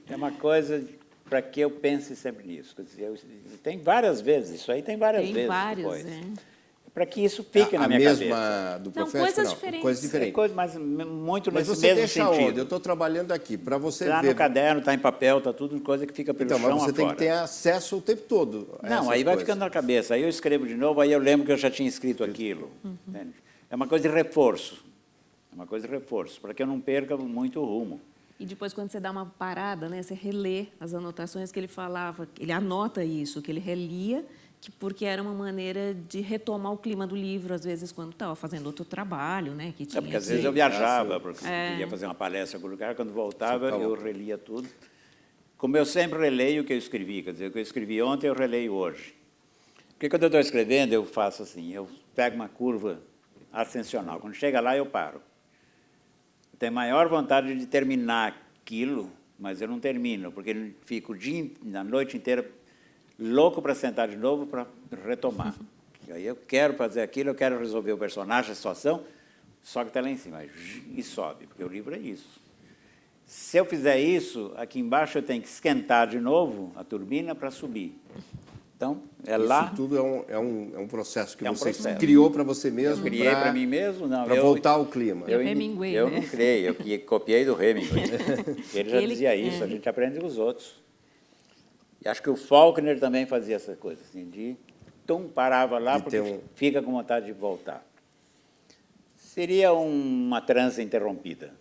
É uma coisa para que eu pense sempre nisso. Quer dizer, tem várias vezes, isso aí tem várias vezes. Tem vários, depois. Para que isso fique na minha cabeça. A mesma do Não, profético, coisas não. diferentes. Coisas diferentes. Mas muito Mas nesse você mesmo deixa sentido. onde? Eu estou trabalhando aqui, para você Está ver... no caderno, está em papel, está tudo coisa que fica pelo Então, chão mas você tem que afora. ter acesso o tempo todo a Não, essas aí vai coisas. ficando na cabeça. Aí eu escrevo de novo, aí eu lembro que eu já tinha escrito aquilo. Entende? É uma coisa de reforço. uma coisa de reforço, para que eu não perca muito o rumo. E depois, quando você dá uma parada, né, você relê as anotações que ele falava, ele anota isso, que ele relia, porque era uma maneira de retomar o clima do livro, às vezes, quando estava fazendo outro trabalho, né, que tinha Porque às que- vezes eu viajava, porque ia fazer uma palestra em algum lugar, quando voltava eu relia tudo. Como eu sempre releio o que eu escrevi, quer dizer, o que eu escrevi ontem eu releio hoje. Porque quando eu estou escrevendo, eu faço assim, eu pego uma curva ascensional. Quando chega lá, eu paro. Eu tenho maior vontade de terminar aquilo, mas eu não termino, porque eu fico a noite inteira louco para sentar de novo para retomar. E aí eu quero fazer aquilo, eu quero resolver o personagem, a situação, só que está lá em cima, e sobe, porque o livro é isso. Se eu fizer isso, aqui embaixo eu tenho que esquentar de novo a turbina para subir. Então, lá... Isso tudo é um processo que É um você processo. criou para você mesmo. Eu criei para mim mesmo, não. Para voltar ao clima. Eu Hemingway, Eu né? não criei, eu copiei do Hemingway. Ele já dizia isso, a gente aprende com os outros. E acho que o Faulkner também fazia essa coisa, assim, parava lá, De porque ter fica com vontade de voltar. Seria uma trança interrompida.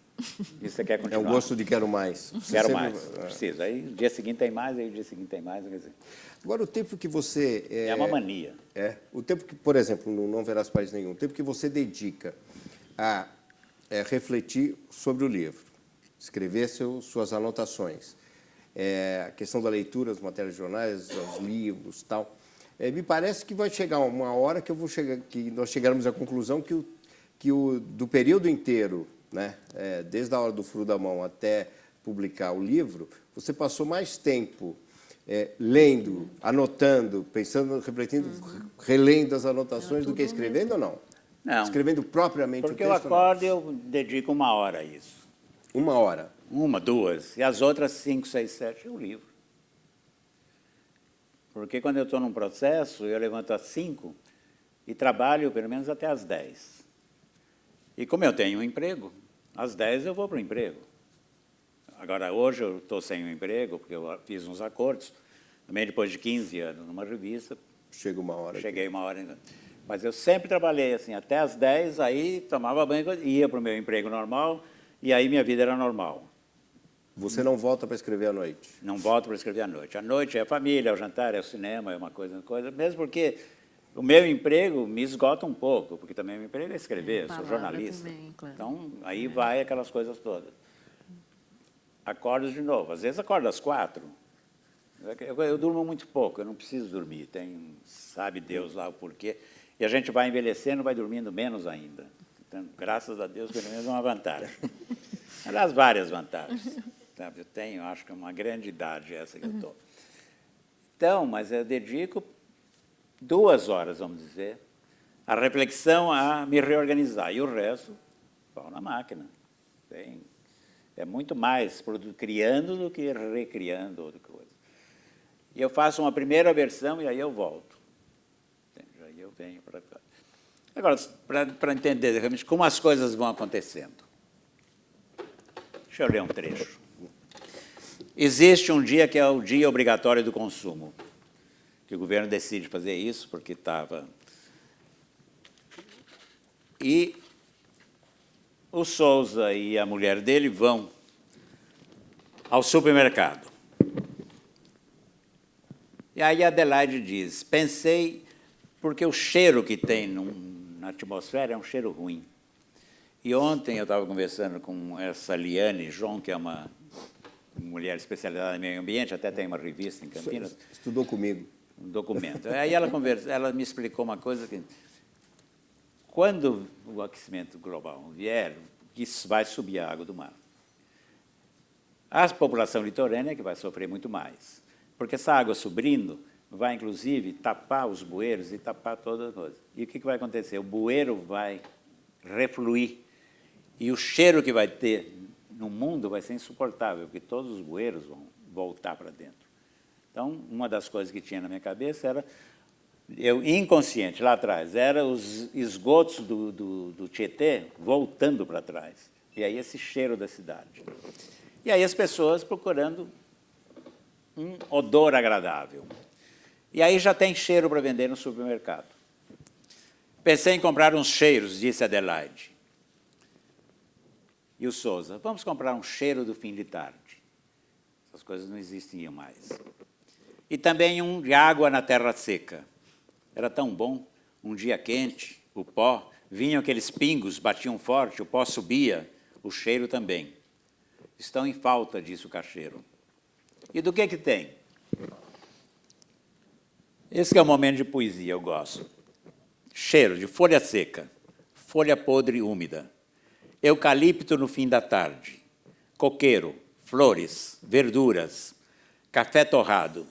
E você quer É continuar? um gosto de quero mais. Você Quero sempre- mais, preciso. Aí o dia seguinte tem mais, aí o dia seguinte tem mais. Quer dizer, Agora, o tempo que você... é uma mania. O tempo que, por exemplo, no Não Verás País Nenhum, o tempo que você dedica a refletir sobre o livro, escrever suas anotações, a questão da leitura, as matérias de jornais, os livros, tal, me parece que vai chegar uma hora que que nós chegaremos à conclusão que do período inteiro, né, desde a hora do furo da mão até publicar o livro, você passou mais tempo lendo, anotando, pensando, refletindo, relendo as anotações do que escrevendo ou não? Não. Escrevendo propriamente Porque o eu texto? acordo e eu dedico 1 hora a isso. Não. 1 hora. 1, 2. E as outras 5, 6, 7 eu livro. Porque quando eu estou num processo, eu levanto às 5 e trabalho pelo menos até às 10. E como eu tenho um emprego, às 10 eu vou para o emprego. Agora, hoje eu estou sem um emprego, porque eu fiz uns acordos. Também depois de 15 anos numa revista, Chega 1 hora. cheguei 1 hora ainda. Mas eu sempre trabalhei assim, até às 10, aí tomava banho, ia para o meu emprego normal, e aí minha vida era normal. Você não volta para escrever à noite? Não volto para escrever à noite. À noite é a família, é o jantar, é o cinema, é uma coisa, mesmo porque o meu emprego me esgota um pouco, porque também o meu emprego é escrever, eu sou Palavra jornalista. também, claro. Então, aí vai aquelas coisas todas. Acordo de novo, às vezes acordo às 4. Eu durmo muito pouco, eu não preciso dormir, sabe Deus lá o porquê. E a gente vai envelhecendo, vai dormindo menos ainda. Então, graças a Deus, pelo menos é uma vantagem. Aliás, várias vantagens. Sabe? Eu tenho, acho que é uma grande idade essa que eu estou. Então, mas eu dedico 2 horas, vamos dizer, a reflexão, a me reorganizar. E o resto, pau na máquina. É muito mais criando do que recriando outra coisa. E eu faço uma primeira versão e aí eu volto. Aí eu venho para cá. Agora, para entender realmente como as coisas vão acontecendo. Deixa eu ler um trecho. Existe um dia que é o dia obrigatório do consumo, que o governo decide fazer isso porque estava... E o Sousa e a mulher dele vão ao supermercado. E aí a Adelaide diz, pensei, porque o cheiro que tem na atmosfera é um cheiro ruim. E ontem eu estava conversando com essa Liane João, que é uma mulher especializada em meio ambiente, até tem uma revista em Campinas. Estudou comigo. Um documento. Aí ela me explicou uma coisa que, quando o aquecimento global vier, isso vai subir a água do mar. A população litorânea que vai sofrer muito mais, porque essa água subindo vai, inclusive, tapar os bueiros e tapar todas as coisas. E o que vai acontecer? O bueiro vai refluir e o cheiro que vai ter no mundo vai ser insuportável, porque todos os bueiros vão voltar para dentro. Então, uma das coisas que tinha na minha cabeça era, eu inconsciente lá atrás, era os esgotos do Tietê voltando para trás. E aí esse cheiro da cidade. E aí as pessoas procurando um odor agradável. E aí já tem cheiro para vender no supermercado. Pensei em comprar uns cheiros, disse Adelaide. E o Souza, vamos comprar um cheiro do fim de tarde. Essas coisas não existiam mais. E também um de água na terra seca. Era tão bom, um dia quente, o pó, vinham aqueles pingos, batiam forte, o pó subia, o cheiro também. Estão em falta disso, cacheiro. E do que tem? Esse que é o momento de poesia, eu gosto. Cheiro de folha seca, folha podre úmida, eucalipto no fim da tarde, coqueiro, flores, verduras, café torrado.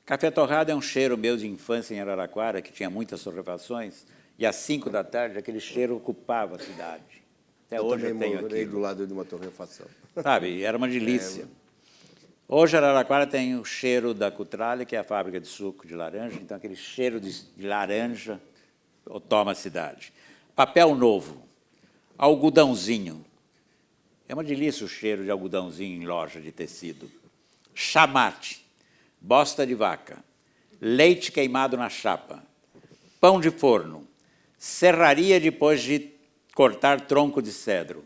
Café torrado é um cheiro meu de infância em Araraquara, que tinha muitas torrefações, e às 5 da tarde aquele cheiro ocupava a cidade. Até hoje eu tenho aqui. Do lado de uma torrefação. Sabe, era uma delícia. Hoje Araraquara tem o cheiro da Cutralha, que é a fábrica de suco de laranja, então aquele cheiro de laranja toma a cidade. Papel novo, algodãozinho. É uma delícia o cheiro de algodãozinho em loja de tecido. Chamate, bosta de vaca, leite queimado na chapa, pão de forno, serraria depois de cortar tronco de cedro.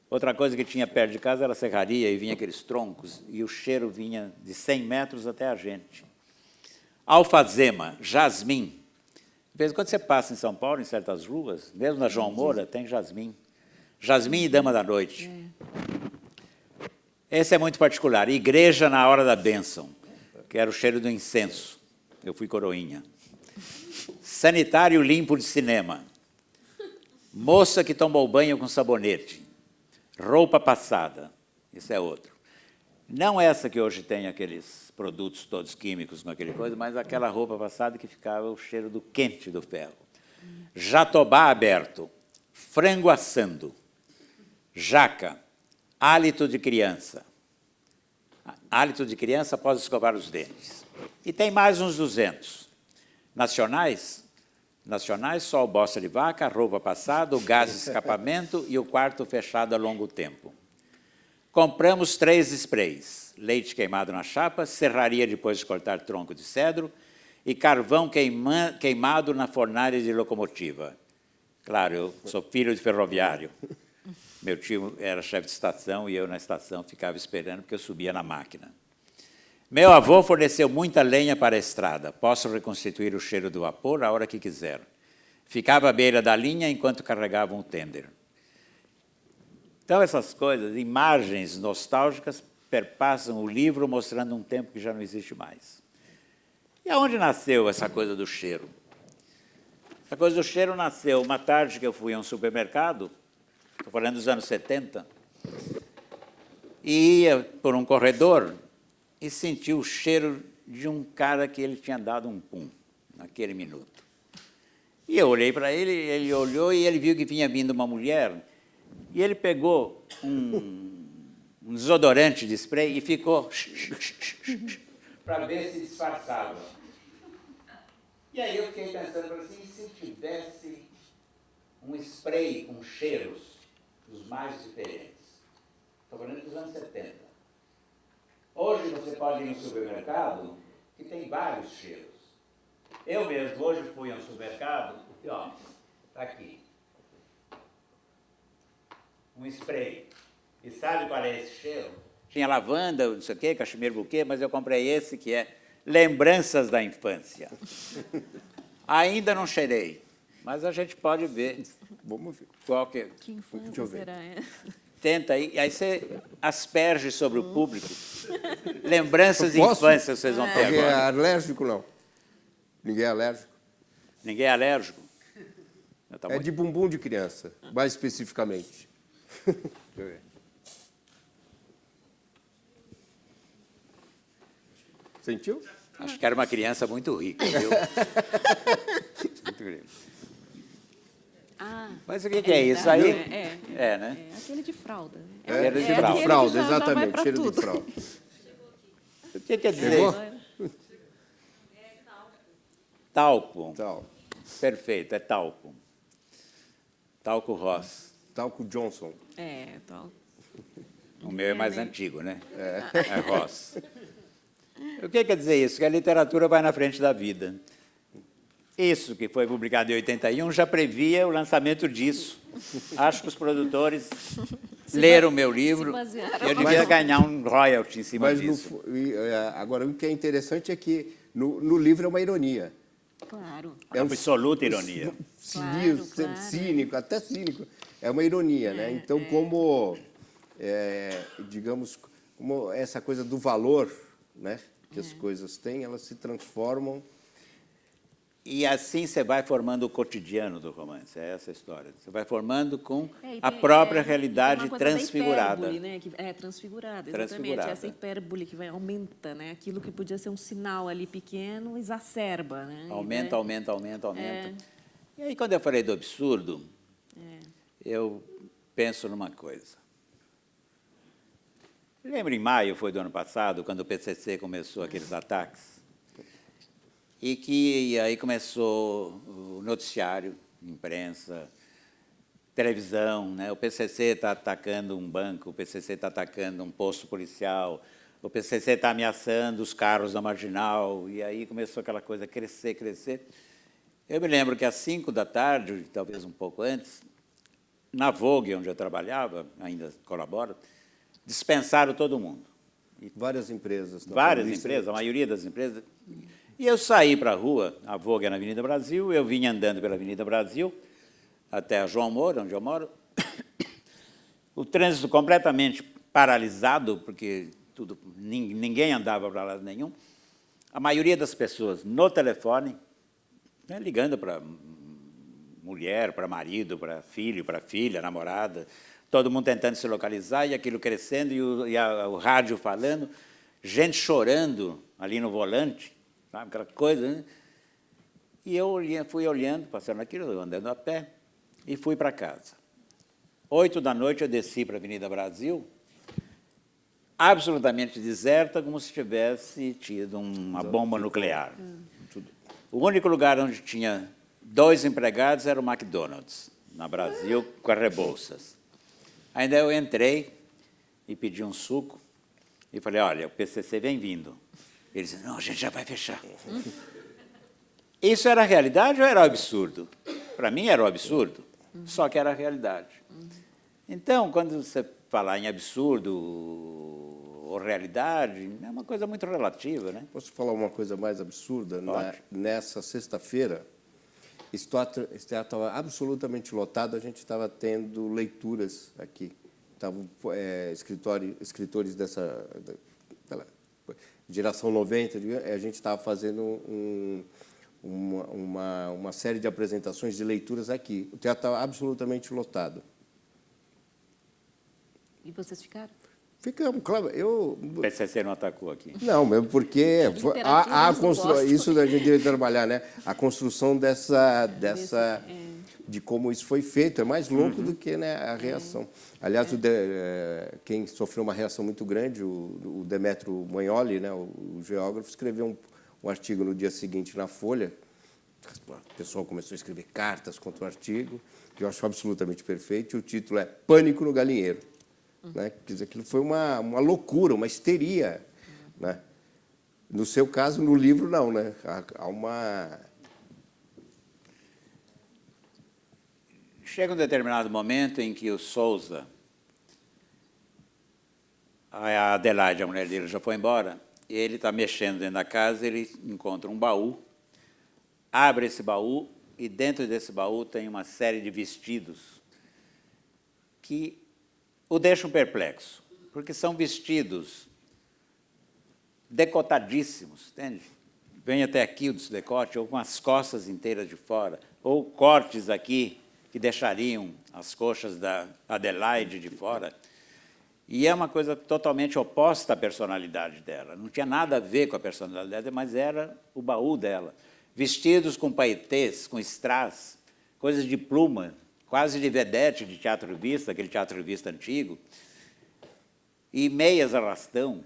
Outra coisa que tinha perto de casa era a serraria, e vinha aqueles troncos, e o cheiro vinha de 100 metros até a gente. Alfazema, jasmim. De vez em quando você passa em São Paulo, em certas ruas, mesmo na João Moura, tem jasmim. Jasmim e dama da noite. Esse é muito particular. Igreja na hora da bênção, que era o cheiro do incenso. Eu fui coroinha. Sanitário limpo de cinema. Moça que tomou banho com sabonete. Roupa passada. Isso é outro. Não essa que hoje tem aqueles produtos todos químicos com aquele coisa, mas aquela roupa passada que ficava o cheiro do quente do ferro. Jatobá aberto. Frango assando. Jaca. Hálito de criança. Hálito de criança após escovar os dentes. E tem mais uns 200. Nacionais? Nacionais, só o bosta de vaca, a roupa passada, o gás de escapamento e o quarto fechado a longo tempo. Compramos 3 sprays, leite queimado na chapa, serraria depois de cortar tronco de cedro e carvão queimado na fornalha de locomotiva. Claro, eu sou filho de ferroviário. Meu tio era chefe de estação e eu na estação ficava esperando porque eu subia na máquina. Meu avô forneceu muita lenha para a estrada. Posso reconstituir o cheiro do vapor a hora que quiser. Ficava à beira da linha enquanto carregava um tender. Então, essas coisas, imagens nostálgicas, perpassam o livro mostrando um tempo que já não existe mais. E aonde nasceu essa coisa do cheiro? Essa coisa do cheiro nasceu uma tarde que eu fui a um supermercado, estou falando dos anos 70, e ia por um corredor e senti o cheiro de um cara que ele tinha dado um pum naquele minuto. E eu olhei para ele, ele olhou e ele viu que vinha vindo uma mulher, e ele pegou um desodorante de spray e ficou para ver se disfarçava. E aí eu fiquei pensando assim, e se tivesse um spray com cheiros dos mais diferentes? Estou falando dos anos 70. Hoje você pode ir no supermercado que tem vários cheiros. Eu mesmo hoje fui a um supermercado e ó, está aqui. Um spray. E sabe qual é esse cheiro? Tinha lavanda, não sei o quê, cachemir buquê, mas eu comprei esse que é lembranças da infância. Ainda não cheirei, mas a gente pode ver. Vamos ver. Qual que é. Que infância será essa? Tenta aí você asperge sobre o público. Lembranças de infância vocês vão ter Alguém é agora. alérgico, não? Ninguém é alérgico? Ninguém é alérgico? Tá É de bumbum de criança, mais especificamente. Deixa eu ver. Sentiu? Acho que era uma criança muito rica, viu? Muito rica. Ah, Mas o que é isso aí? É, né? é aquele de fralda. Cheiro de De fralda. fralda, Já vai exatamente, pra cheiro tudo. de fralda. O que quer dizer? Chegou? Talco. Tal. Perfeito, é talco. Talco Ross. Talco Johnson. É, tal. O meu é mais antigo, né? É Ross. O que quer dizer isso? Que a literatura vai na frente da vida. Isso, que foi publicado em 81, já previa o lançamento disso. Acho que os produtores leram o meu livro, basearam. eu devia ganhar um royalty em cima Mas disso. agora, o que é interessante é que no livro é uma ironia. Claro. É uma absoluta ironia. Cinismo, Claro, cínico, até cínico. É uma ironia, né? Então, digamos, como essa coisa do valor, né, que as coisas têm, elas se transformam. E assim você vai formando o cotidiano do romance, é essa a história. Você vai formando com E a tem- própria e tem realidade uma coisa da transfigurada. hipérbole, né? Transfigurada, exatamente. Transfigurada. Essa hipérbole que vai aumenta, né? Aquilo que podia ser um sinal ali pequeno, exacerba, né? Aumenta, aumenta, aumenta, aumenta. E aí, quando eu falei do absurdo, eu penso numa coisa. Lembra em maio, foi do ano passado, quando o PCC começou aqueles ataques? E aí começou o noticiário, imprensa, televisão, né? O PCC está atacando um banco, o PCC está atacando um posto policial, o PCC está ameaçando os carros da Marginal, e aí começou aquela coisa crescer, crescer. Eu me lembro que às 5 da tarde, talvez um pouco antes, na Vogue, onde eu trabalhava, ainda colaboro, dispensaram todo mundo. Várias empresas. Várias empresas, a maioria das empresas. E eu saí para a rua, a Vogue é na Avenida Brasil, eu vinha andando pela Avenida Brasil, até a João Moura, onde eu moro. O trânsito completamente paralisado, porque ninguém andava para lado nenhum. A maioria das pessoas no telefone, né, ligando para mulher, para marido, para filho, para filha, namorada, todo mundo tentando se localizar, e aquilo crescendo, e o rádio falando, gente chorando ali no volante, sabe, aquela coisa, né? E eu fui olhando, passando aquilo, andando a pé, e fui para casa. 8 da noite eu desci para a Avenida Brasil, absolutamente deserta, como se tivesse tido uma bomba nuclear. O único lugar onde tinha 2 empregados era o McDonald's, na Brasil, com as Rebouças. Ainda eu entrei e pedi um suco e falei, olha, o PCC vem vindo. Eles disseram, não, a gente já vai fechar. Isso era a realidade ou era o absurdo? Para mim era o absurdo, só que era a realidade. Então, quando você falar em absurdo ou realidade, é uma coisa muito relativa, né? Posso falar uma coisa mais absurda? Nessa sexta-feira, esse teatro estava absolutamente lotado, a gente estava tendo leituras aqui. Estavam escritores dessa geração 90, a gente estava fazendo uma série de apresentações de leituras aqui. O teatro estava absolutamente lotado. E vocês ficaram? Ficamos, claro. O PCC não atacou aqui. Não, mesmo porque isso a gente deve trabalhar, né? A construção de como isso foi feito é mais louco do que, né, a reação. Aliás, quem sofreu uma reação muito grande, o Demetrio Magnoli, né, o geógrafo, escreveu um artigo no dia seguinte na Folha. O pessoal começou a escrever cartas contra o artigo, que eu acho absolutamente perfeito, e o título é Pânico no Galinheiro. Né? Quer dizer, aquilo foi uma loucura, uma histeria. Né? No seu caso, no livro, não. Né? Há uma... Chega um determinado momento em que o Souza, a Adelaide, a mulher dele, já foi embora, e ele está mexendo dentro da casa, ele encontra um baú, abre esse baú, e dentro desse baú tem uma série de vestidos que o deixam perplexo, porque são vestidos decotadíssimos, entende? Vem até aqui o decote, ou com as costas inteiras de fora, ou cortes aqui que deixariam as coxas da Adelaide de fora. E é uma coisa totalmente oposta à personalidade dela. Não tinha nada a ver com a personalidade dela, mas era o baú dela. Vestidos com paetês, com strass, coisas de pluma, quase de vedete de teatro-vista, aquele teatro-vista antigo, e meias arrastão,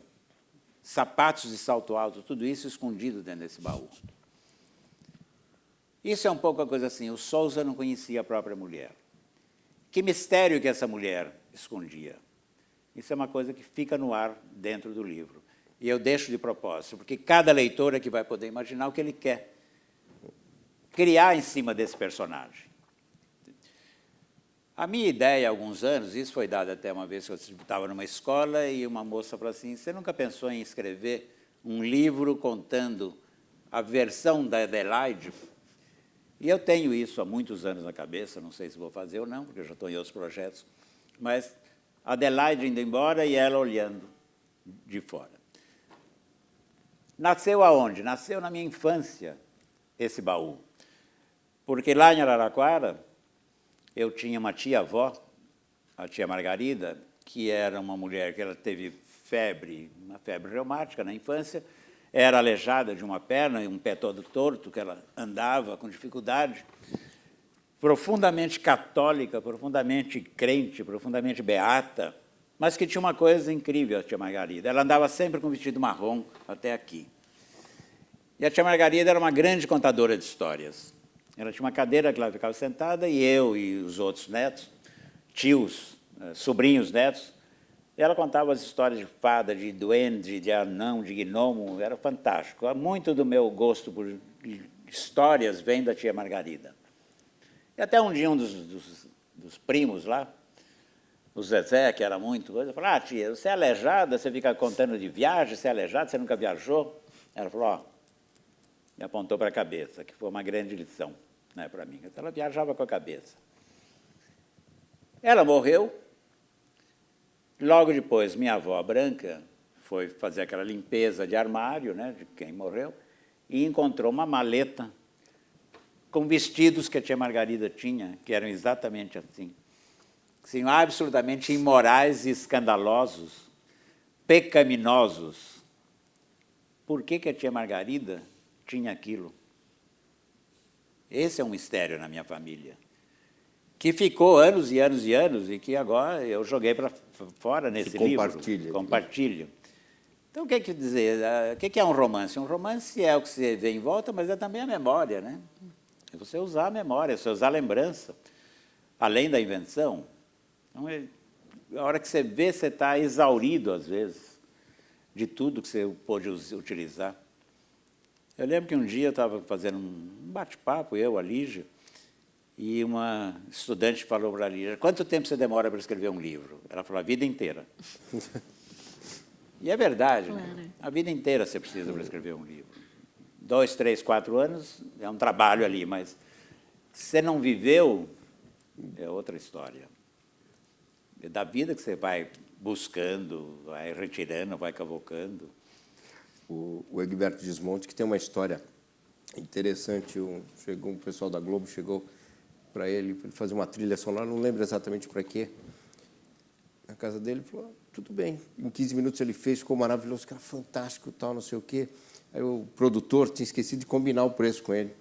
sapatos de salto alto, tudo isso escondido dentro desse baú. Isso é um pouco a coisa assim, o Souza não conhecia a própria mulher. Que mistério que essa mulher escondia? Isso é uma coisa que fica no ar dentro do livro. E eu deixo de propósito, porque cada leitor é que vai poder imaginar o que ele quer criar em cima desse personagem. A minha ideia há alguns anos, isso foi dado até uma vez que eu estava numa escola e uma moça falou assim, você nunca pensou em escrever um livro contando a versão da Adelaide? E eu tenho isso há muitos anos na cabeça, não sei se vou fazer ou não, porque eu já estou em outros projetos, mas Adelaide indo embora e ela olhando de fora. Nasceu aonde? Nasceu na minha infância, esse baú. Porque lá em Araraquara, eu tinha uma tia-avó, a tia Margarida, que era uma mulher que ela teve febre, uma febre reumática na infância, era aleijada de uma perna e um pé todo torto, que ela andava com dificuldade, profundamente católica, profundamente crente, profundamente beata, mas que tinha uma coisa incrível, a tia Margarida. Ela andava sempre com vestido marrom até aqui. E a tia Margarida era uma grande contadora de histórias. Ela tinha uma cadeira que ela ficava sentada e eu e os outros netos, tios, sobrinhos netos, ela contava as histórias de fada, de duende, de anão, de gnomo, era fantástico. Muito do meu gosto por histórias vem da tia Margarida. E até um dia um dos primos lá, o Zezé, que era muito coisa, falou, ah, tia, você é aleijada, você fica contando de viagem, você é aleijada, você nunca viajou? Ela falou, ó, me apontou para a cabeça, que foi uma grande lição, né, para mim. Ela viajava com a cabeça. Ela morreu. Logo depois, minha avó branca foi fazer aquela limpeza de armário, né, de quem morreu, e encontrou uma maleta com vestidos que a tia Margarida tinha, que eram exatamente assim. Assim, absolutamente imorais e escandalosos, pecaminosos. Por que a tia Margarida tinha aquilo? Esse é um mistério na minha família, que ficou anos e anos e anos e que agora eu joguei para fora nesse livro. Compartilho. Então, o que quer dizer? O que é um romance? Um romance é o que você vê em volta, mas é também a memória, né? É você usar a memória, você usar a lembrança, além da invenção. Então, a hora que você vê, você está exaurido, às vezes, de tudo que você pôde utilizar. Eu lembro que um dia eu estava fazendo um bate-papo, eu, a Lígia, e uma estudante falou para a Lígia, quanto tempo você demora para escrever um livro? Ela falou, a vida inteira. E é verdade, claro, né? A vida inteira você precisa para escrever um livro. 2, 3, 4 anos é um trabalho ali, mas se você não viveu, é outra história. É da vida que você vai buscando, vai retirando, vai cavocando. O Egberto Gismonti, que tem uma história interessante, chegou um pessoal da Globo, chegou para ele fazer uma trilha sonora, não lembro exatamente para quê, na casa dele, falou, tudo bem, em 15 minutos ele fez, ficou maravilhoso, que era fantástico, tal, não sei o quê. Aí o produtor tinha esquecido de combinar o preço com ele.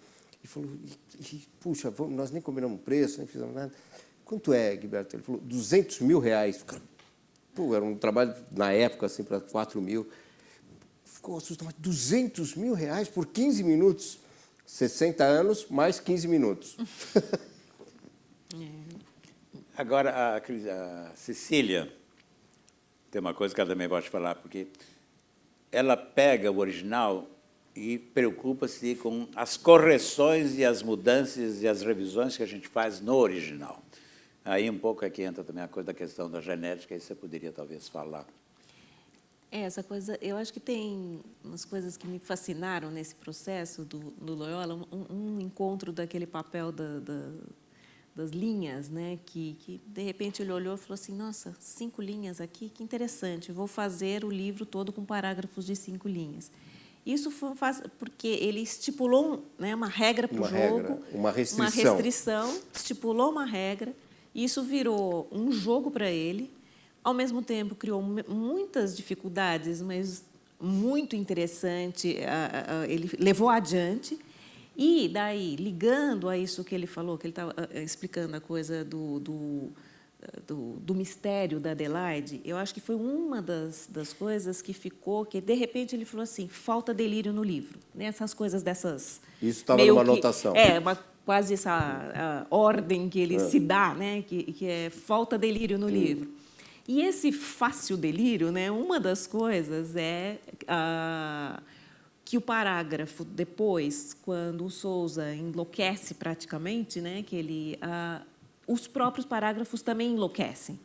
E falou, puxa, nós nem combinamos o preço, nem fizemos nada. Quanto é, Egberto? Ele falou, R$200 mil. Pô, era um trabalho, na época, assim, para 4 mil. Ficou assustado, mas R$200 mil por 15 minutos? 60 anos, mais 15 minutos. Agora, a Cecília, tem uma coisa que ela também gosta de falar, porque ela pega o original e preocupa-se com as correções e as mudanças e as revisões que a gente faz no original. Aí um pouco é que entra também a coisa da questão da genética, aí você poderia talvez falar. Essa coisa, eu acho que tem umas coisas que me fascinaram nesse processo do Loyola, um encontro daquele papel das linhas, né? Que de repente ele olhou e falou assim, nossa, 5 linhas aqui, que interessante, vou fazer o livro todo com parágrafos de 5 linhas. Isso porque ele estipulou, né, uma regra para o jogo, uma restrição, estipulou uma regra, e isso virou um jogo para ele, ao mesmo tempo criou muitas dificuldades, mas muito interessante, ele levou adiante. E daí, ligando a isso que ele falou, que ele estava explicando a coisa do mistério da Adelaide, eu acho que foi uma das coisas que ficou, que de repente ele falou assim, falta delírio no livro. Né? Essas coisas dessas... Isso estava numa anotação. Quase essa ordem que ele se dá, né? que é falta delírio no livro. E esse fácil delírio, né? Uma das coisas é... que o parágrafo depois, quando o Sousa enlouquece praticamente, né, que ele os próprios parágrafos também enlouquecem.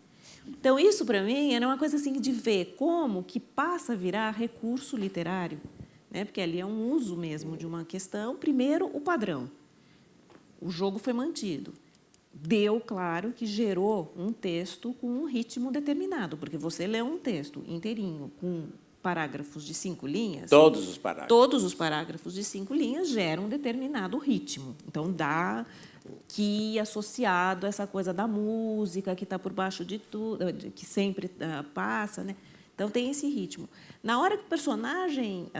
Então, isso, para mim, era uma coisa assim de ver como que passa a virar recurso literário, né? Porque ali é um uso mesmo de uma questão. Primeiro, o padrão. O jogo foi mantido. Deu, claro, que gerou um texto com um ritmo determinado, porque você lê um texto inteirinho com parágrafos de 5 linhas... Todos os parágrafos. Todos os parágrafos de 5 linhas geram um determinado ritmo. Então, dá que, associado a essa coisa da música, que está por baixo de tudo, que sempre passa, né? Então, tem esse ritmo. Na hora que o personagem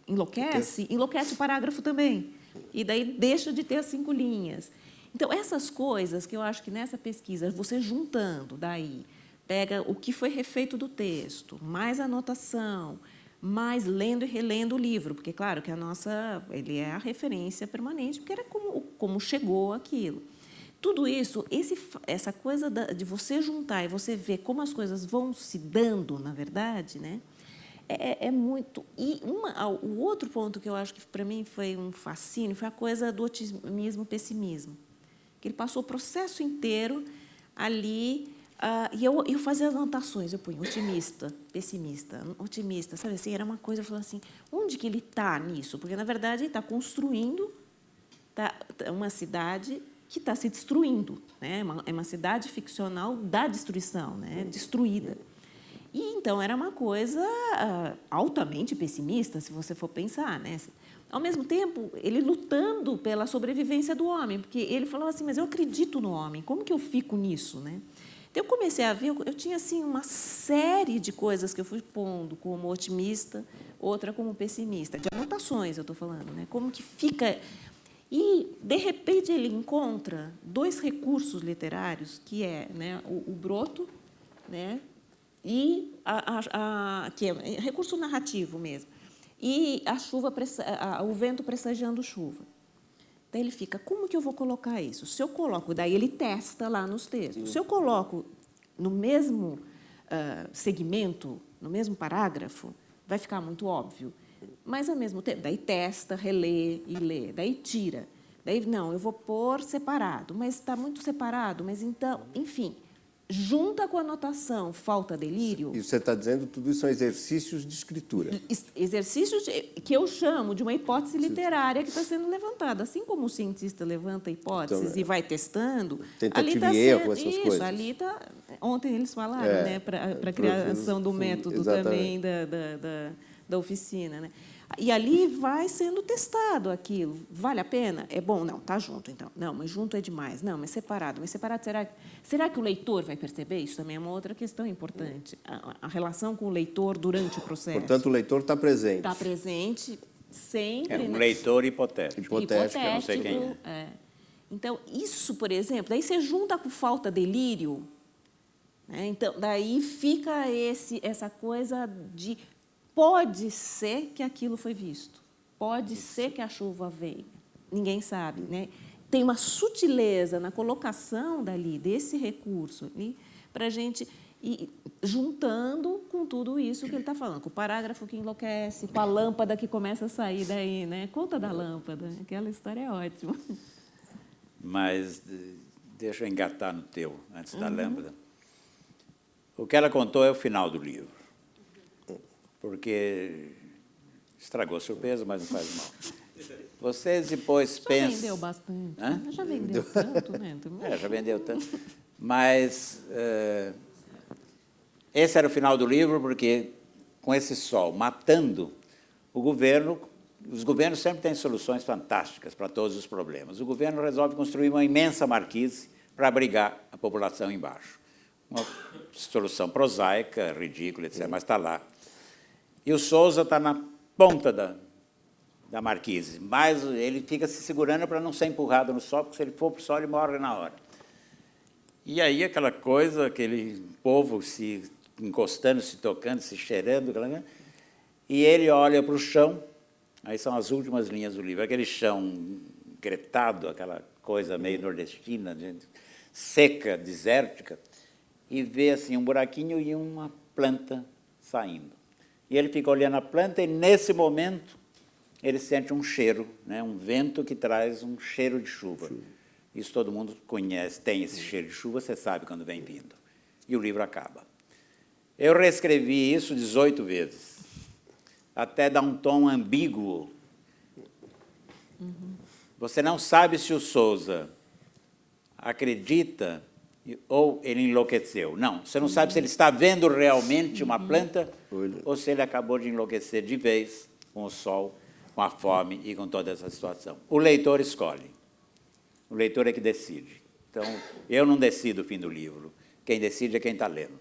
enlouquece o parágrafo também. E daí deixa de ter as 5 linhas. Então, essas coisas que eu acho que nessa pesquisa, você juntando daí, pega o que foi refeito do texto, mais anotação, mais lendo e relendo o livro, porque, claro, que ele é a referência permanente, porque era como chegou aquilo. Tudo isso, essa coisa de você juntar e você ver como as coisas vão se dando, na verdade, né, é muito... E o outro ponto que eu acho que, para mim, foi um fascínio foi a coisa do otimismo-pessimismo, que ele passou o processo inteiro ali... e eu fazia anotações, eu punha otimista, pessimista, sabe assim? Era uma coisa, eu falava assim, onde que ele está nisso? Porque, na verdade, ele está construindo uma cidade que está se destruindo, né? É uma cidade ficcional da destruição, né? Destruída. E, então, era uma coisa altamente pessimista, se você for pensar, né? Ao mesmo tempo, ele lutando pela sobrevivência do homem, porque ele falava assim, mas eu acredito no homem, como que eu fico nisso, né? Então, eu comecei a ver, eu tinha assim, uma série de coisas que eu fui pondo como otimista, outra como pessimista, de anotações, eu estou falando, né? Como que fica... E, de repente, ele encontra 2 recursos literários, que é, né, o broto, né, e que é recurso narrativo mesmo, e a chuva, o vento pressagiando chuva. Daí ele fica, como que eu vou colocar isso? Se eu coloco, daí ele testa lá nos textos. Se eu coloco no mesmo segmento, no mesmo parágrafo, vai ficar muito óbvio. Mas, ao mesmo tempo, daí testa, relê e lê, daí tira. Daí, não, eu vou pôr separado, mas está muito separado, mas então, enfim, junta com a anotação falta delírio... E você está dizendo que tudo isso são exercícios de escritura. Exercícios que eu chamo de uma hipótese literária que está sendo levantada. Assim como o cientista levanta hipóteses Então, e vai testando... tentativa e erro, essas isso, coisas. Ali está... Ontem eles falaram, né, para a criação do método também da oficina, né? E ali vai sendo testado aquilo. Vale a pena? É bom? Não, está junto, então. Não, mas junto é demais. Não, mas separado. Mas separado, será que o leitor vai perceber? Isso também é uma outra questão importante. A relação com o leitor durante o processo. Portanto, o leitor está presente. Está presente sempre. É um né? leitor hipotético. Hipotético, eu não sei quem é. Então, isso, por exemplo, daí você junta com falta delírio, né? Então, daí fica essa coisa de... Pode ser que aquilo foi visto, pode ser que a chuva veio, ninguém sabe, né? Tem uma sutileza na colocação desse recurso para a gente ir juntando com tudo isso que ele está falando, com o parágrafo que enlouquece, com a lâmpada que começa a sair daí, né? Conta da lâmpada, aquela história é ótima. Mas deixa eu engatar no teu, antes da lâmpada. O que ela contou é o final do livro. Porque estragou a surpresa, mas não faz mal. Vocês depois pensam... Já vendeu bastante. Hã? Já vendeu tanto, né? Já vendeu tanto. Mas esse era o final do livro, porque com esse sol matando o governo, os governos sempre têm soluções fantásticas para todos os problemas. O governo resolve construir uma imensa marquise para abrigar a população embaixo. Uma solução prosaica, ridícula, etc., mas está lá. E o Sousa está na ponta da marquise, mas ele fica se segurando para não ser empurrado no sol, porque se ele for para o sol, ele morre na hora. E aí aquela coisa, aquele povo se encostando, se tocando, se cheirando, e ele olha para o chão, aí são as últimas linhas do livro, aquele chão gretado, aquela coisa meio nordestina, seca, desértica, e vê assim um buraquinho e uma planta saindo. E ele fica olhando a planta e, nesse momento, ele sente um cheiro, né? Um vento que traz um cheiro de chuva. Isso todo mundo conhece, tem esse cheiro de chuva, você sabe quando vem vindo. E o livro acaba. Eu reescrevi isso 18 vezes, até dar um tom ambíguo. Você não sabe se o Sousa acredita ou ele enlouqueceu. Não, você não sabe se ele está vendo realmente uma planta ou se ele acabou de enlouquecer de vez com o sol, com a fome e com toda essa situação. O leitor escolhe. O leitor é que decide. Então, eu não decido o fim do livro. Quem decide é quem está lendo.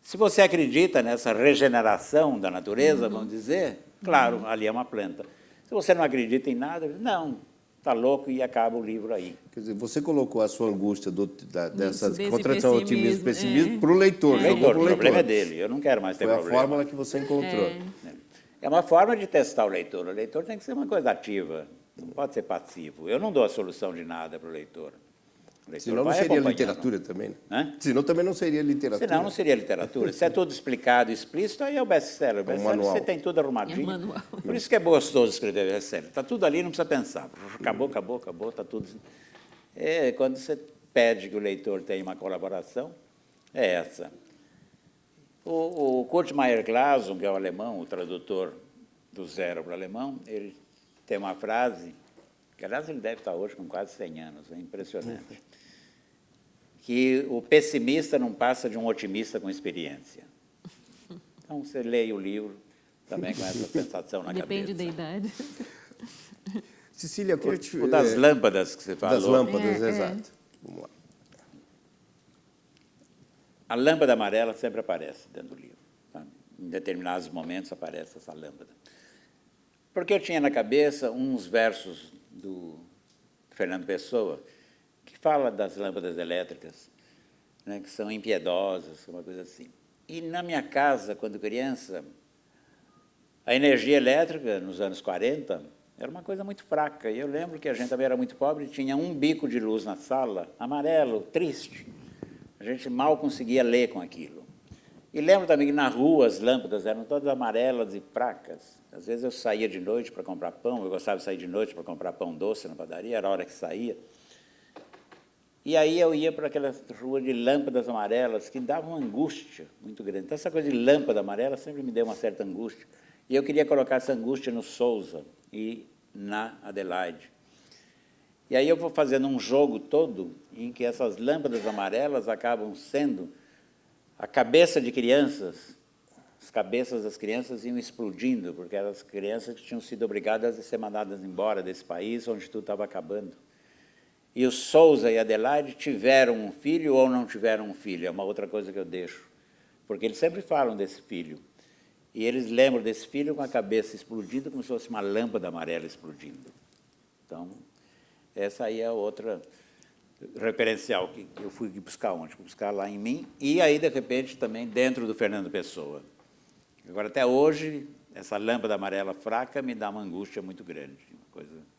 Se você acredita nessa regeneração da natureza, vamos dizer, claro, ali é uma planta. Se você não acredita em nada, não, está louco e acaba o livro aí. Quer dizer, você colocou a sua angústia dessa Desse contradição, otimismo, pessimismo para o leitor. O leitor, o problema é dele, eu não quero mais ter Foi problema. a fórmula que você encontrou. É uma forma de testar o leitor. O leitor tem que ser uma coisa ativa, não pode ser passivo. Eu não dou a solução de nada para o leitor. O leitor Senão não vai seria acompanhando. literatura também, né? Hã? Senão também não seria literatura. Senão não seria literatura. Se é tudo explicado, explícito, aí é o best-seller. O best-seller manual. você tem tudo arrumadinho. É um manual. Por isso que é gostoso escrever best-seller. Está tudo ali, não precisa pensar. Acabou, está tudo... quando você pede que o leitor tenha uma colaboração, é essa. O Kurt Meyer-Glasson, que é o alemão, o tradutor do zero para o alemão, ele tem uma frase, que aliás ele deve estar hoje com quase 100 anos, é impressionante, que o pessimista não passa de um otimista com experiência. Então, você lê o livro também com essa sensação na Depende cabeça. da idade. Cecília, eu queria te... O das lâmpadas que você falou. Das lâmpadas, exato. Vamos lá. A lâmpada amarela sempre aparece dentro do livro. Tá? Em determinados momentos aparece essa lâmpada. Porque eu tinha na cabeça uns versos do Fernando Pessoa que fala das lâmpadas elétricas, né, que são impiedosas, uma coisa assim. E na minha casa, quando criança, a energia elétrica, nos anos 40, era uma coisa muito fraca. E eu lembro que a gente também era muito pobre e tinha um bico de luz na sala, amarelo, triste. A gente mal conseguia ler com aquilo. E lembro também que na rua as lâmpadas eram todas amarelas e fracas. Às vezes eu saía de noite para comprar pão, eu gostava de sair de noite para comprar pão doce na padaria, era a hora que saía. E aí eu ia para aquela rua de lâmpadas amarelas que davam uma angústia muito grande. Então essa coisa de lâmpada amarela sempre me deu uma certa angústia. E eu queria colocar essa angústia no Sousa e na Adelaide. E aí eu vou fazendo um jogo todo em que essas lâmpadas amarelas acabam sendo a cabeça de crianças. As cabeças das crianças iam explodindo, porque eram as crianças que tinham sido obrigadas a ser mandadas embora desse país onde tudo estava acabando. E o Sousa e a Adelaide tiveram um filho ou não tiveram um filho, é uma outra coisa que eu deixo. Porque eles sempre falam desse filho. E eles lembram desse filho com a cabeça explodindo, como se fosse uma lâmpada amarela explodindo. Então, essa aí é a outra referencial que eu fui buscar onde? Fui buscar lá em mim e aí, de repente, também dentro do Fernando Pessoa. Agora, até hoje, essa lâmpada amarela fraca me dá uma angústia muito grande. Uma coisa...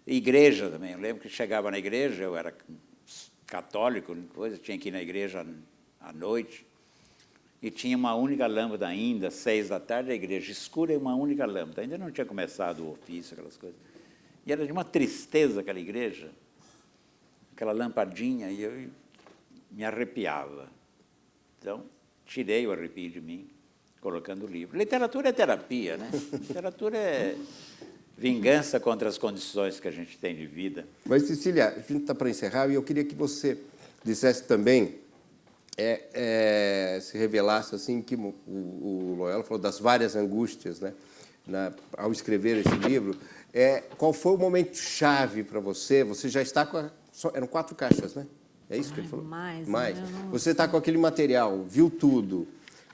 Igreja também. Eu lembro que chegava na igreja, eu era católico, coisa, tinha que ir na igreja à noite, e tinha uma única lâmpada ainda, 6 da tarde, a igreja escura e uma única lâmpada. Ainda não tinha começado o ofício, aquelas coisas. E era de uma tristeza aquela igreja, aquela lampadinha, e eu me arrepiava. Então, tirei o arrepio de mim, colocando o livro. Literatura é terapia, né? Literatura é vingança contra as condições que a gente tem de vida. Mas, Cecília, a gente está para encerrar e eu queria que você dissesse também, se revelasse, assim, que o Loyola falou das várias angústias, né, ao escrever esse livro. Qual foi o momento chave para você? Você já está com eram 4 caixas, né? É isso que ele falou? Mais. Você está com aquele material, viu tudo.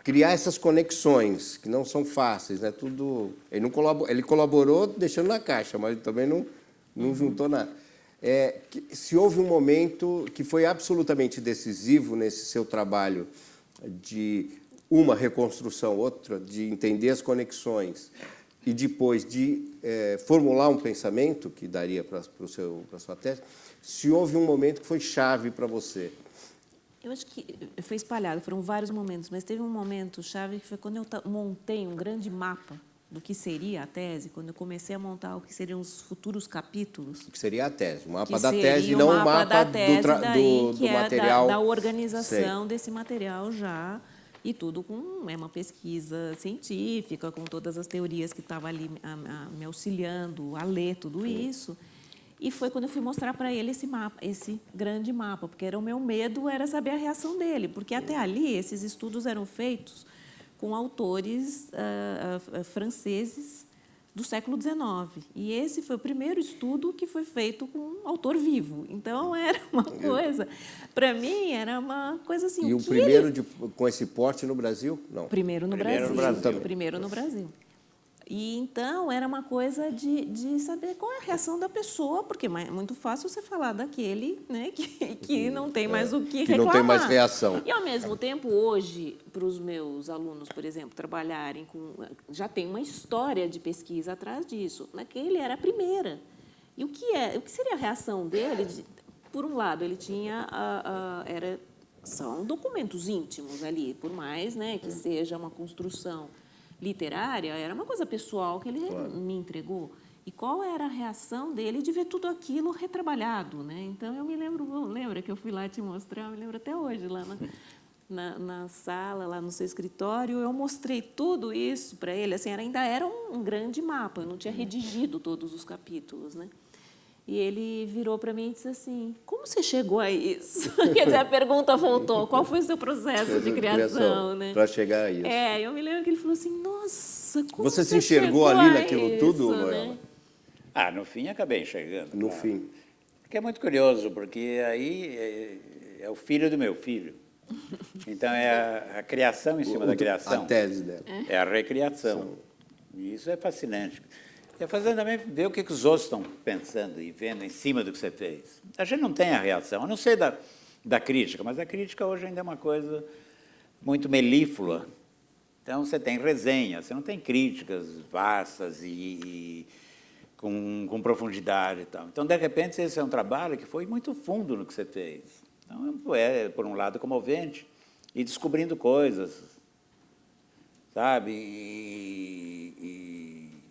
Criar essas conexões, que não são fáceis, né? Tudo... Ele colaborou deixando na caixa, mas também não juntou nada. Se houve um momento que foi absolutamente decisivo nesse seu trabalho de uma reconstrução, outra, de entender as conexões e depois de formular um pensamento que daria para a sua tese, se houve um momento que foi chave para você. Eu acho que foi espalhado, foram vários momentos, mas teve um momento chave que foi quando eu montei um grande mapa do que seria a tese, quando eu comecei a montar o que seriam os futuros capítulos, O que seria a tese, o mapa que da tese, seria não o o mapa da tese daí, do que é material. da organização Sei. desse material já, e tudo com uma pesquisa científica, com todas as teorias que estavam ali me auxiliando a ler tudo isso. E foi quando eu fui mostrar para ele esse mapa, esse grande mapa, porque era o meu medo era saber a reação dele, porque até ali esses estudos eram feitos com autores franceses do século XIX. E esse foi o primeiro estudo que foi feito com um autor vivo. Então, era uma coisa... Para mim, era uma coisa assim... E o primeiro com esse porte no Brasil? Não. Primeiro no Primeiro Brasil. no Brasil. Primeiro no Brasil. E, então, era uma coisa de saber qual é a reação da pessoa, porque é muito fácil você falar daquele, né, que não tem mais o que reclamar. Que não tem mais reação. E, ao mesmo tempo, hoje, para os meus alunos, por exemplo, trabalharem com... Já tem uma história de pesquisa atrás disso. Naquele era a primeira. E o que seria a reação dele? Por um lado, ele tinha... são documentos íntimos ali, por mais, né, que seja uma construção literária, era uma coisa pessoal que ele me entregou. E qual era a reação dele de ver tudo aquilo retrabalhado, né? Então, eu me lembra que eu fui lá te mostrar, eu me lembro até hoje, lá na sala, lá no seu escritório, eu mostrei tudo isso para ele, assim, ainda era um grande mapa, eu não tinha redigido todos os capítulos, né? E ele virou para mim e disse assim, como você chegou a isso? Quer dizer, a pergunta voltou, qual foi o seu processo de criação, né? Para chegar a isso. Eu me lembro que ele falou assim, nossa, como Você se enxergou ali naquilo tudo, Loyola? Ah, no fim acabei enxergando. No claro. fim. Porque é muito curioso, porque aí é o filho do meu filho. Então, é a criação em cima da criação. A tese dela. É a recriação. E isso é fascinante. É fazendo também ver o que os outros estão pensando e vendo em cima do que você fez. A gente não tem a reação, a não ser da crítica, mas a crítica hoje ainda é uma coisa muito melíflua. Então, você tem resenha, você não tem críticas vastas e com profundidade e tal. Então, de repente, esse é um trabalho que foi muito fundo no que você fez. Então, por um lado, comovente, e descobrindo coisas, sabe? E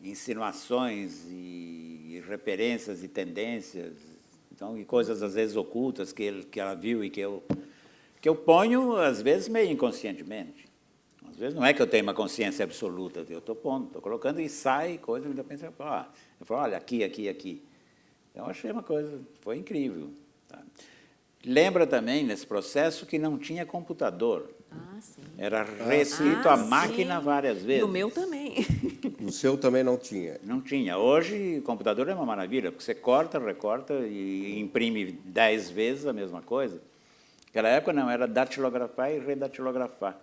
insinuações e referências e tendências, então, e coisas, às vezes, ocultas que ela viu e que eu ponho, às vezes, meio inconscientemente. Às vezes, não é que eu tenho uma consciência absoluta, eu estou pondo, estou colocando e sai coisa, e de repente eu falo, olha, aqui. Então, eu achei uma coisa, foi incrível. Tá? Lembra também, nesse processo, que não tinha computador. Ah, sim. Era reescrito à máquina várias vezes. E o meu também. O seu também não tinha. Não tinha. Hoje, o computador é uma maravilha, porque você corta, recorta e imprime 10 vezes a mesma coisa. Naquela época, não, era datilografar e redatilografar.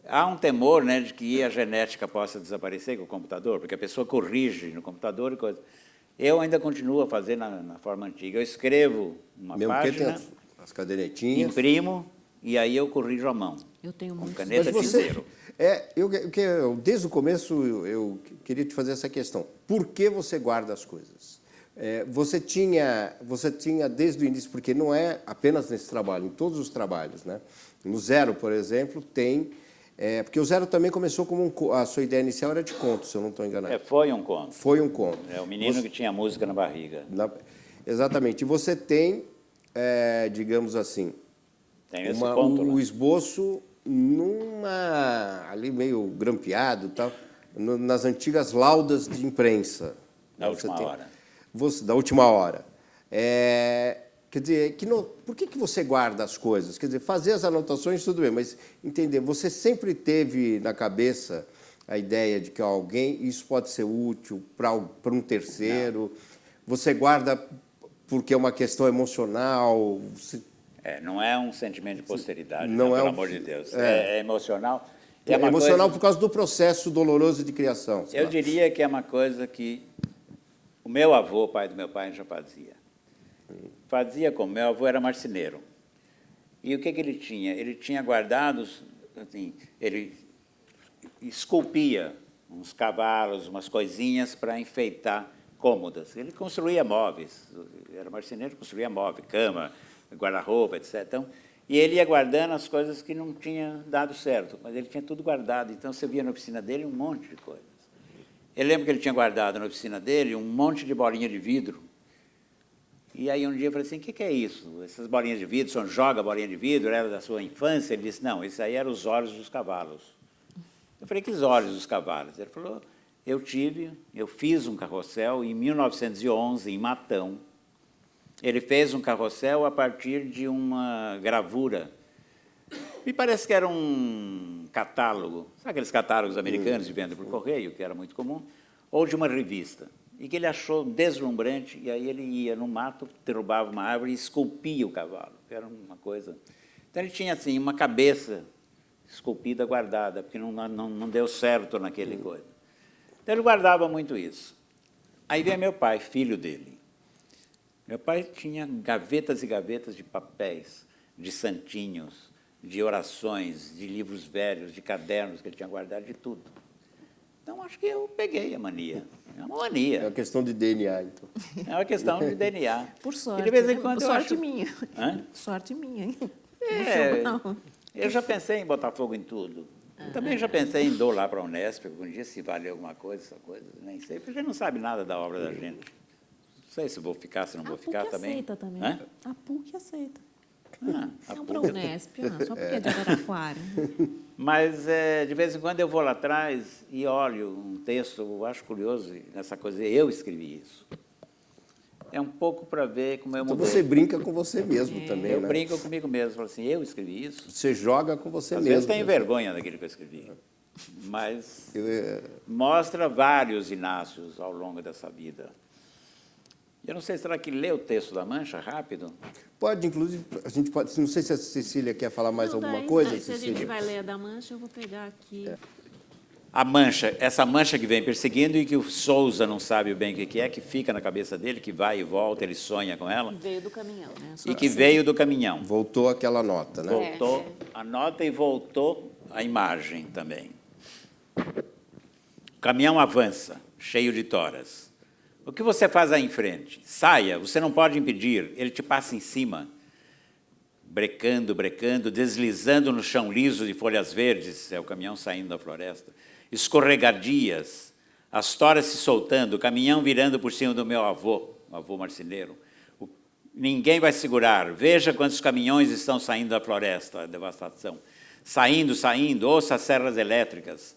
Há um temor, né, de que a genética possa desaparecer com o computador, porque a pessoa corrige no computador e coisa. Eu ainda continuo a fazer na forma antiga. Eu escrevo uma Mesmo página, que tem as cadernetinhas. imprimo, e aí eu corrijo à mão. Eu tenho com muitos caneta Mas você, cinzeiro. desde o começo, eu queria te fazer essa questão. Por que você guarda as coisas? Você tinha desde o início, porque não é apenas nesse trabalho, em todos os trabalhos, né? No Zero, por exemplo, tem... porque o Zero também começou como a sua ideia inicial era de conto, se eu não estou enganado. Foi um conto. Foi um conto. É o menino que tinha música na barriga. Exatamente. E você tem, digamos assim, Tem esse ponto lá. o esboço ali meio grampeado, tal, nas antigas laudas de imprensa. Da última hora. Da última hora. Quer dizer, por que você guarda as coisas? Quer dizer, fazer as anotações, tudo bem, mas entender, você sempre teve na cabeça a ideia de que isso pode ser útil para um terceiro? Não. Você guarda porque é uma questão emocional? Não é um sentimento de posteridade, não pelo amor de Deus. É emocional. É emocional por causa do processo doloroso de criação. Eu diria que é uma coisa que o meu avô, pai do meu pai, já fazia. Fazia como? Meu avô era marceneiro. E o que ele tinha? Ele tinha guardados, assim, ele esculpia uns cavalos, umas coisinhas para enfeitar cômodas. Ele construía móveis. Era marceneiro, construía móveis, cama, guarda-roupa, etc. Então, E ele ia guardando as coisas que não tinham dado certo, mas ele tinha tudo guardado. Então, você via na oficina dele um monte de coisas. Eu lembro que ele tinha guardado na oficina dele um monte de bolinha de vidro. E aí, um dia, eu falei assim, o que é isso? Essas bolinhas de vidro, o senhor joga bolinha de vidro, era da sua infância? Ele disse, não, isso aí eram os olhos dos cavalos. Eu falei, que olhos dos cavalos? Ele falou, eu fiz um carrossel em 1911, em Matão. Ele fez um carrossel a partir de uma gravura. Me parece que era um catálogo, sabe aqueles catálogos americanos de venda por correio, que era muito comum, ou de uma revista, e que ele achou deslumbrante, e aí ele ia no mato, derrubava uma árvore e esculpia o cavalo, era uma coisa... Então ele tinha, assim, uma cabeça esculpida, guardada, porque não deu certo naquele coisa. Então ele guardava muito isso. Aí veio meu pai, filho dele. Meu pai tinha gavetas e gavetas de papéis, de santinhos, de orações, de livros velhos, de cadernos que ele tinha guardado, de tudo. Então, acho que eu peguei a mania. É uma mania. É uma questão de DNA, então. É uma questão de DNA. Por sorte. E de vez em quando eu sorte acho... minha. Hã? Sorte minha, hein? Eu já pensei em botar fogo em tudo. Eu também já pensei em dou lá para a Unesp, algum dia se vale alguma coisa, essa coisa, nem sei, porque a gente não sabe nada da obra da gente. Não sei se vou ficar, se não vou ficar também. A PUC aceita também. Hã? A PUC aceita. PUC. Não para a Unesp, só porque é de Araraquara. Mas, de vez em quando, eu vou lá atrás e olho um texto, eu acho curioso nessa coisa, eu escrevi isso. É um pouco para ver como eu Então mudei. você brinca com você mesmo também, Eu né? brinco comigo mesmo, falo assim, eu escrevi isso. Você joga com você Às mesmo. vezes tenho vergonha daquilo que eu escrevi, mas mostra vários Inácios ao longo dessa vida. Eu não sei, será que lê o texto da Mancha rápido? Pode, inclusive, a gente pode... Não sei se a Cecília quer falar mais Não, alguma daí, coisa, Se a Cecília. gente vai ler a da Mancha, eu vou pegar aqui. A mancha, essa mancha que vem perseguindo e que o Sousa não sabe bem o que é, que fica na cabeça dele, que vai e volta, ele sonha com ela. Veio do caminhão, né? E que veio do caminhão. Voltou aquela nota, né? Voltou a nota e voltou a imagem também. O caminhão avança, cheio de toras. O que você faz aí em frente? Saia, você não pode impedir, ele te passa em cima. Brecando, brecando, deslizando no chão liso de folhas verdes, é o caminhão saindo da floresta. Escorregadias, as toras se soltando, o caminhão virando por cima do meu avô, o avô marceneiro. Ninguém vai segurar, veja quantos caminhões estão saindo da floresta, a devastação. Saindo, saindo, ouça as serras elétricas.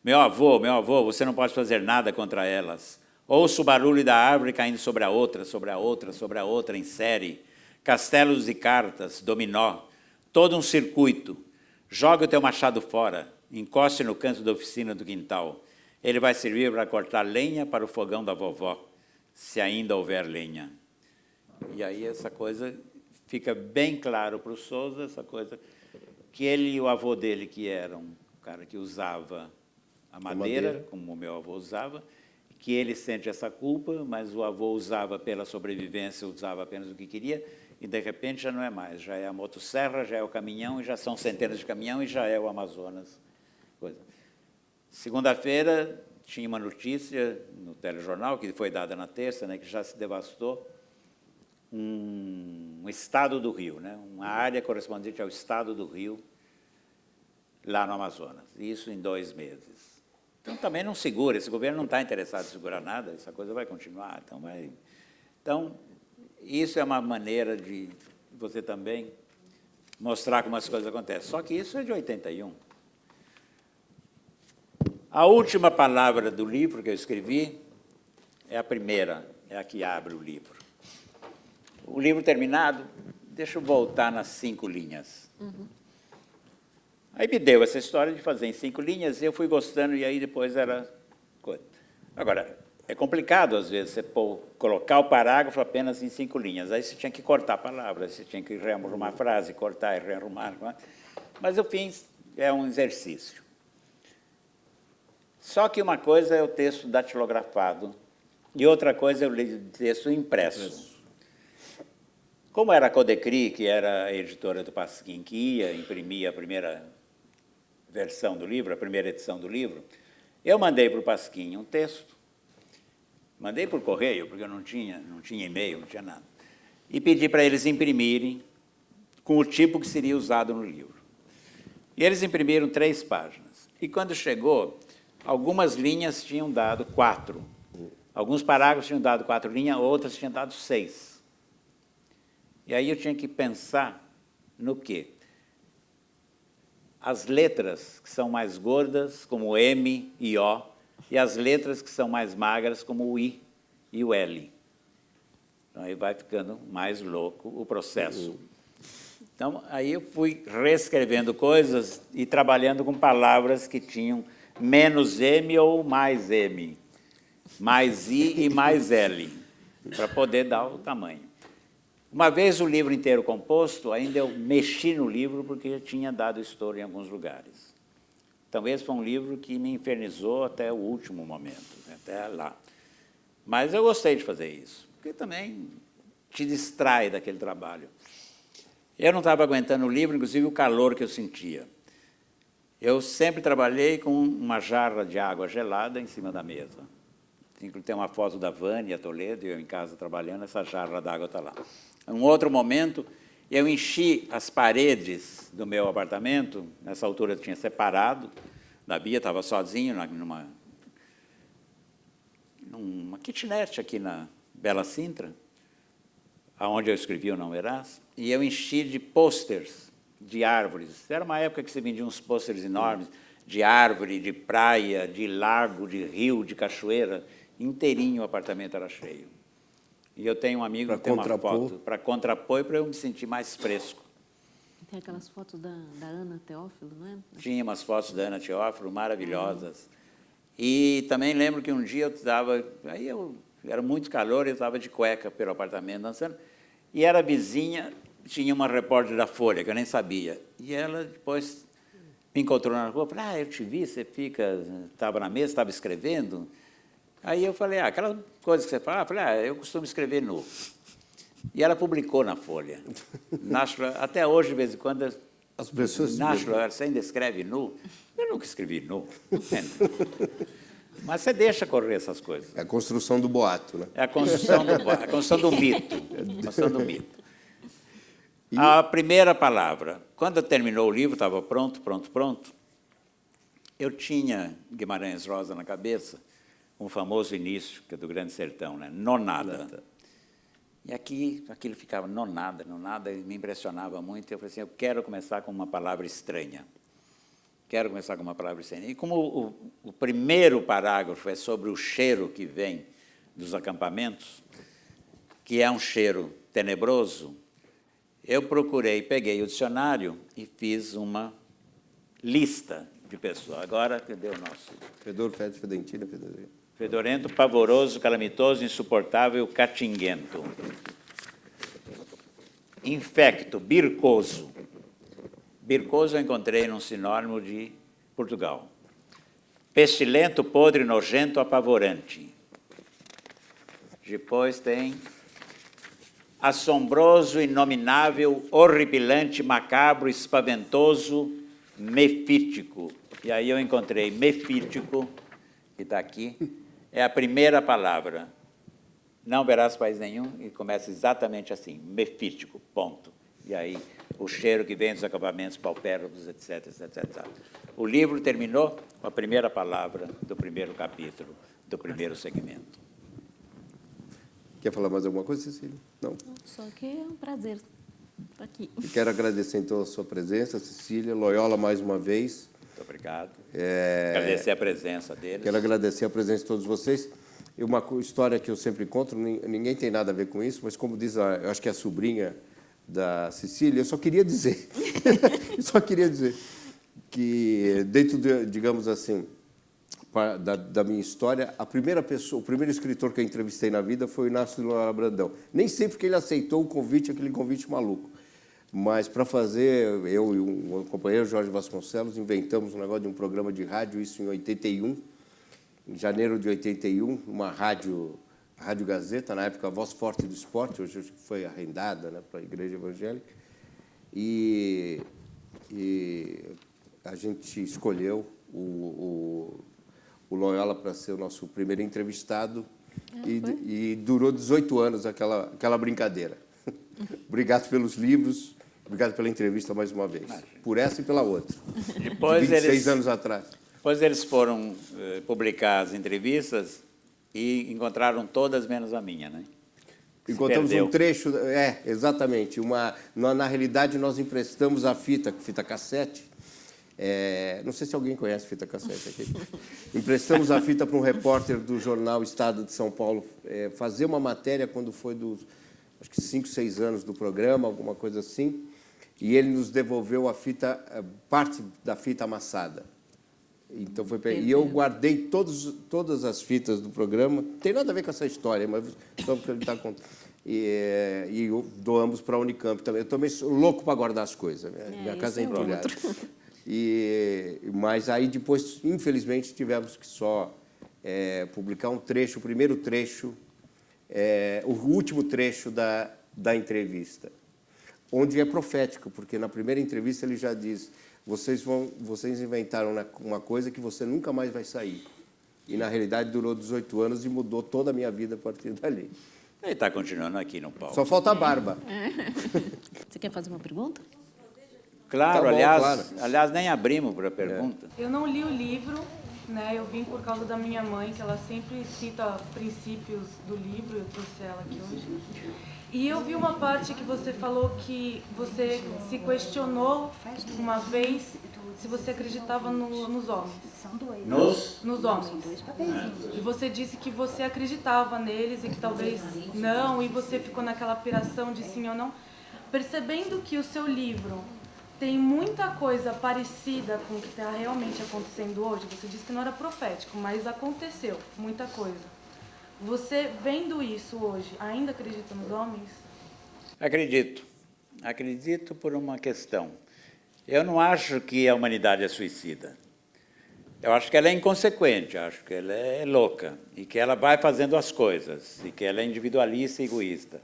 Meu avô, você não pode fazer nada contra elas. Ouça o barulho da árvore caindo sobre a outra, sobre a outra, sobre a outra, em série. Castelos de cartas, dominó, todo um circuito. Joga o teu machado fora, encoste no canto da oficina do quintal. Ele vai servir para cortar lenha para o fogão da vovó, se ainda houver lenha. E aí essa coisa fica bem claro para o Sousa, essa coisa que ele e o avô dele, que era um cara que usava a madeira, como o meu avô usava, que ele sente essa culpa, mas o avô usava pela sobrevivência, usava apenas o que queria, e de repente já não é mais, já é a motosserra, já é o caminhão, e já são centenas de caminhões, e já é o Amazonas. Segunda-feira tinha uma notícia no telejornal, que foi dada na terça, né, que já se devastou um estado do Rio, né, uma área correspondente ao estado do Rio, lá no Amazonas, isso em 2 meses. Então, também não segura, esse governo não está interessado em segurar nada, essa coisa vai continuar. Então, isso é uma maneira de você também mostrar como as coisas acontecem. Só que isso é de 81. A última palavra do livro que eu escrevi é a primeira, é a que abre o livro. O livro terminado, deixa eu voltar nas 5 linhas. Aí me deu essa história de fazer em 5 linhas, e eu fui gostando, e aí depois era coisa. Agora, é complicado, às vezes, você colocar o parágrafo apenas em 5 linhas. Aí você tinha que cortar palavras, você tinha que rearrumar a frase, cortar e rearrumar. Mas eu fiz, é um exercício. Só que uma coisa é o texto datilografado, e outra coisa é o texto impresso. Como era a Codecri, que era a editora do Pasquim, que ia imprimir a primeira versão do livro, a primeira edição do livro, eu mandei para o Pasquim um texto, mandei por correio, porque eu não tinha e-mail, não tinha nada, e pedi para eles imprimirem com o tipo que seria usado no livro. E eles imprimiram 3 páginas. E quando chegou, algumas linhas tinham dado 4. Alguns parágrafos tinham dado 4 linhas, outras tinham dado 6. E aí eu tinha que pensar no quê? As letras que são mais gordas, como o M e O, e as letras que são mais magras, como o I e o L. Então, aí vai ficando mais louco o processo. Então, aí eu fui reescrevendo coisas e trabalhando com palavras que tinham menos M ou mais M, mais I e mais L, para poder dar o tamanho. Uma vez o livro inteiro composto, ainda eu mexi no livro porque já tinha dado estouro em alguns lugares. Então, esse foi um livro que me infernizou até o último momento, até lá. Mas eu gostei de fazer isso, porque também te distrai daquele trabalho. Eu não estava aguentando o livro, inclusive o calor que eu sentia. Eu sempre trabalhei com uma jarra de água gelada em cima da mesa. Tem uma foto da Vânia Toledo, eu em casa trabalhando, essa jarra d'água está lá. Em um outro momento, eu enchi as paredes do meu apartamento, nessa altura eu tinha separado, da Bia, estava sozinho numa kitnet aqui na Bela Sintra, onde eu escrevi o Não Verás, e eu enchi de pôsteres de árvores. Era uma época que se vendiam uns pôsteres enormes de árvore, de praia, de lago, de rio, de cachoeira. Inteirinho o apartamento era cheio. E eu tenho um amigo que tem uma foto para contrapor e para eu me sentir mais fresco. Tem aquelas fotos da Ana Teófilo, não é? Tinha umas fotos da Ana Teófilo maravilhosas. E também lembro que um dia eu estava... Era muito calor, eu estava de cueca pelo apartamento dançando. E era vizinha, tinha uma repórter da Folha, que eu nem sabia. E ela depois me encontrou na rua, falou, eu te vi, você estava na mesa, estava escrevendo. Aí eu falei, aquela coisa que você fala, eu costumo escrever nu. E ela publicou na Folha. Até hoje, de vez em quando, as pessoas... Você ainda escreve nu? Eu nunca escrevi nu. Mas você deixa correr essas coisas. É a construção do boato, né? É a construção do mito. A construção do mito. A primeira palavra, quando terminou o livro, estava pronto, eu tinha Guimarães Rosa na cabeça, um famoso início, que é do Grande Sertão, né? Nonada. E aquilo ficava nonada, e me impressionava muito. Eu falei assim, eu quero começar com uma palavra estranha. E como o primeiro parágrafo é sobre o cheiro que vem dos acampamentos, que é um cheiro tenebroso, eu peguei o dicionário e fiz uma lista de pessoas. Agora, cadê o nosso? Fedor, fede, fedentina, Fedorento, pavoroso, calamitoso, insuportável, catinguento. Infecto, bircoso. Bircoso eu encontrei num sinônimo de Portugal. Pestilento, podre, nojento, apavorante. Depois tem assombroso, inominável, horripilante, macabro, espaventoso, mefítico. E aí eu encontrei mefítico, que está aqui, é a primeira palavra. Não verás país nenhum, e começa exatamente assim, mefítico, ponto. E aí, o cheiro que vem dos acampamentos paupérrimos, etc. O livro terminou com a primeira palavra do primeiro capítulo, do primeiro segmento. Quer falar mais alguma coisa, Cecília? Não? Só que é um prazer estar aqui. E quero agradecer, então, a sua presença, Cecília, Loyola, mais uma vez. Muito obrigado. Agradecer a presença deles. Quero agradecer a presença de todos vocês. E uma história que eu sempre encontro, ninguém tem nada a ver com isso, mas como diz, eu acho que é a sobrinha da Cecília, eu só queria dizer que dentro, digamos assim, da minha história, o primeiro escritor que eu entrevistei na vida foi o Inácio de Loyola Brandão. Nem sempre que ele aceitou o convite, aquele convite maluco. Mas para fazer, eu e um companheiro, Jorge Vasconcelos, inventamos um negócio de um programa de rádio, isso em 81, em janeiro de 81, uma Rádio Gazeta, na época a Voz Forte do Esporte, hoje foi arrendada, né, para a Igreja Evangélica, e a gente escolheu o Loyola para ser o nosso primeiro entrevistado, e durou 18 anos aquela brincadeira. Obrigado pelos livros, Obrigado pela entrevista mais uma vez. Por essa e pela outra. Depois de 26 anos atrás. Depois eles foram publicar as entrevistas e encontraram todas menos a minha, né? Encontramos um trecho, exatamente. Na realidade, nós emprestamos a fita cassete. Não sei se alguém conhece fita cassete aqui. Emprestamos a fita para um repórter do jornal Estado de São Paulo fazer uma matéria quando foi acho que 5, 6 anos do programa, alguma coisa assim, e ele nos devolveu a fita, parte da fita amassada. Então e eu guardei todas as fitas do programa. Não tem nada a ver com essa história, mas só porque ele está contando. E doamos para a Unicamp também. Eu também sou louco para guardar as coisas. Minha casa é entulhada. Mas aí depois, infelizmente, tivemos que só publicar um trecho, o primeiro trecho, o último trecho da entrevista, onde é profético, porque na primeira entrevista ele já diz: vocês inventaram uma coisa que você nunca mais vai sair. E, na realidade, durou 18 anos e mudou toda a minha vida a partir dali. Ele está continuando aqui no palco. Só falta a barba. Você quer fazer uma pergunta? Claro, Tá bom, aliás, nem abrimos para a pergunta. Eu não li o livro, né? Eu vim por causa da minha mãe, que ela sempre cita princípios do livro, eu trouxe ela aqui hoje. E eu vi uma parte que você falou que você se questionou uma vez se você acreditava nos homens. Nos homens. E você disse que você acreditava neles e que talvez não, e você ficou naquela piração de sim ou não. Percebendo que o seu livro tem muita coisa parecida com o que está realmente acontecendo hoje, você disse que não era profético, mas aconteceu muita coisa. Você, vendo isso hoje, ainda acredita nos homens? Acredito. Acredito por uma questão. Eu não acho que a humanidade é suicida. Eu acho que ela é inconsequente, acho que ela é louca, e que ela vai fazendo as coisas, e que ela é individualista e egoísta.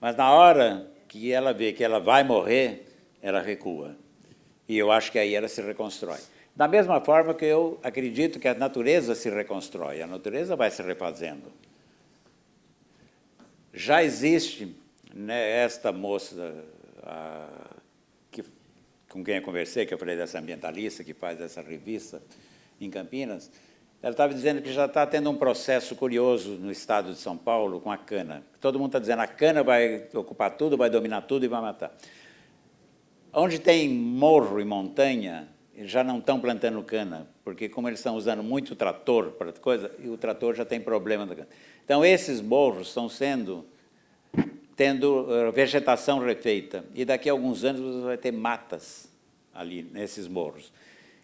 Mas na hora que ela vê que ela vai morrer, ela recua. E eu acho que aí ela se reconstrói. Da mesma forma que eu acredito que a natureza se reconstrói, a natureza vai se refazendo. Já existe, né, esta moça com quem eu conversei, que eu falei dessa ambientalista que faz essa revista em Campinas, ela estava dizendo que já está tendo um processo curioso no estado de São Paulo com a cana. Todo mundo está dizendo que a cana vai ocupar tudo, vai dominar tudo e vai matar. Onde tem morro e montanha, eles já não estão plantando cana, porque como eles estão usando muito trator para coisa, e o trator já tem problema da cana. Então, esses morros estão tendo vegetação refeita, e daqui a alguns anos você vai ter matas ali, nesses morros.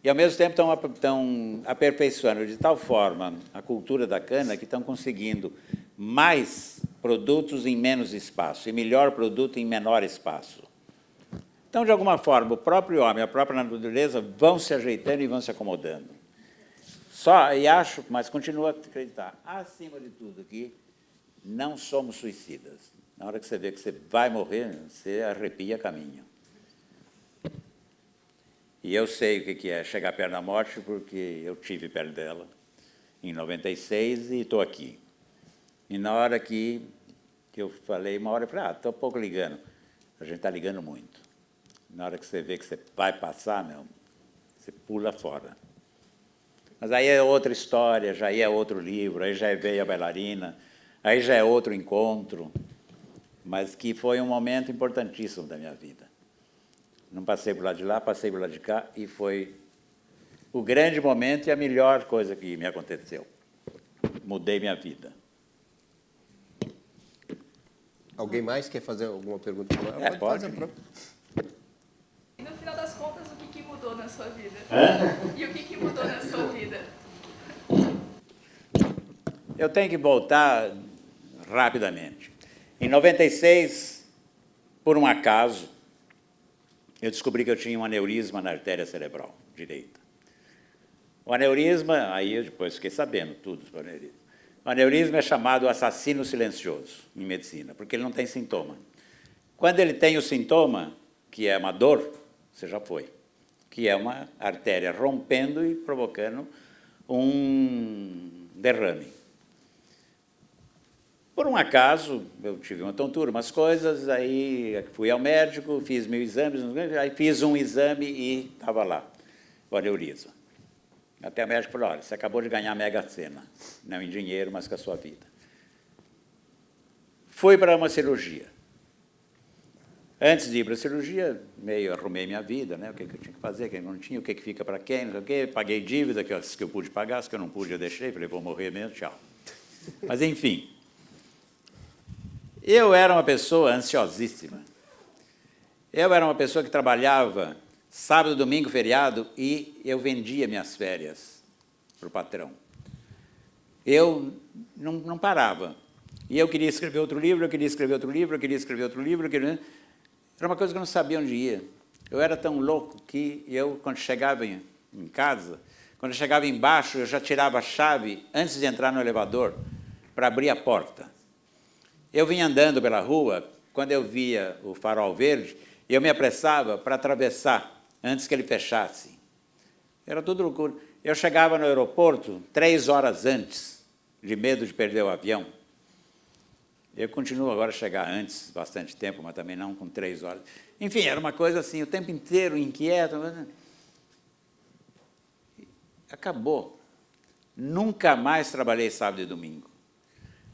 E, ao mesmo tempo, estão aperfeiçoando de tal forma a cultura da cana que estão conseguindo mais produtos em menos espaço, e melhor produto em menor espaço. Então, de alguma forma, o próprio homem, a própria natureza vão se ajeitando e vão se acomodando. E acho, mas continuo a acreditar, acima de tudo, que não somos suicidas. Na hora que você vê que você vai morrer, você arrepia caminho. E eu sei o que é chegar perto da morte, porque eu tive perto dela em 96 e estou aqui. E na hora que eu falei, eu falei, estou um pouco ligando. A gente está ligando muito. Na hora que você vê que você vai passar, você pula fora. Mas aí é outra história, já é outro livro, aí já veio a bailarina, aí já é outro encontro, mas que foi um momento importantíssimo da minha vida. Não passei por lá de lá, passei por lá de cá, e foi o grande momento e a melhor coisa que me aconteceu. Mudei minha vida. Alguém mais quer fazer alguma pergunta? Pode. No final das contas, o que mudou na sua vida? E o que mudou na sua vida? Eu tenho que voltar rapidamente. Em 96, por um acaso, eu descobri que eu tinha um aneurisma na artéria cerebral direita. O aneurisma, aí eu depois fiquei sabendo tudo sobre o aneurisma. O aneurisma é chamado assassino silencioso em medicina, porque ele não tem sintoma. Quando ele tem o sintoma, que é uma dor, você já foi, que é uma artéria rompendo e provocando um derrame. Por um acaso, eu tive uma tontura, umas coisas, aí fui ao médico, fiz 1000 exames, aí fiz um exame e estava lá, o aneurisma. Até o médico falou, olha, você acabou de ganhar a Mega Sena, não em dinheiro, mas com a sua vida. Fui para uma cirurgia. Antes de ir para a cirurgia, meio arrumei minha vida, né? O que eu tinha que fazer, o que eu não tinha, o que fica para quem, não sei o quê. Paguei dívida, que eu pude pagar, as que eu não pude eu deixei, falei, vou morrer mesmo, tchau. Mas, enfim, eu era uma pessoa ansiosíssima. Eu era uma pessoa que trabalhava sábado, domingo, feriado, e eu vendia minhas férias para o patrão. Eu não parava. E eu queria escrever outro livro, eu queria escrever outro livro, eu queria escrever outro livro, Era uma coisa que eu não sabia onde ia. Eu era tão louco que eu, quando chegava em casa, quando eu chegava embaixo, eu já tirava a chave antes de entrar no elevador para abrir a porta. Eu vinha andando pela rua, quando eu via o farol verde, eu me apressava para atravessar antes que ele fechasse. Era tudo loucura. Eu chegava no aeroporto 3 horas antes, de medo de perder o avião. Eu continuo agora a chegar antes, bastante tempo, mas também não com 3 horas. Enfim, era uma coisa assim, o tempo inteiro inquieto. Acabou. Nunca mais trabalhei sábado e domingo.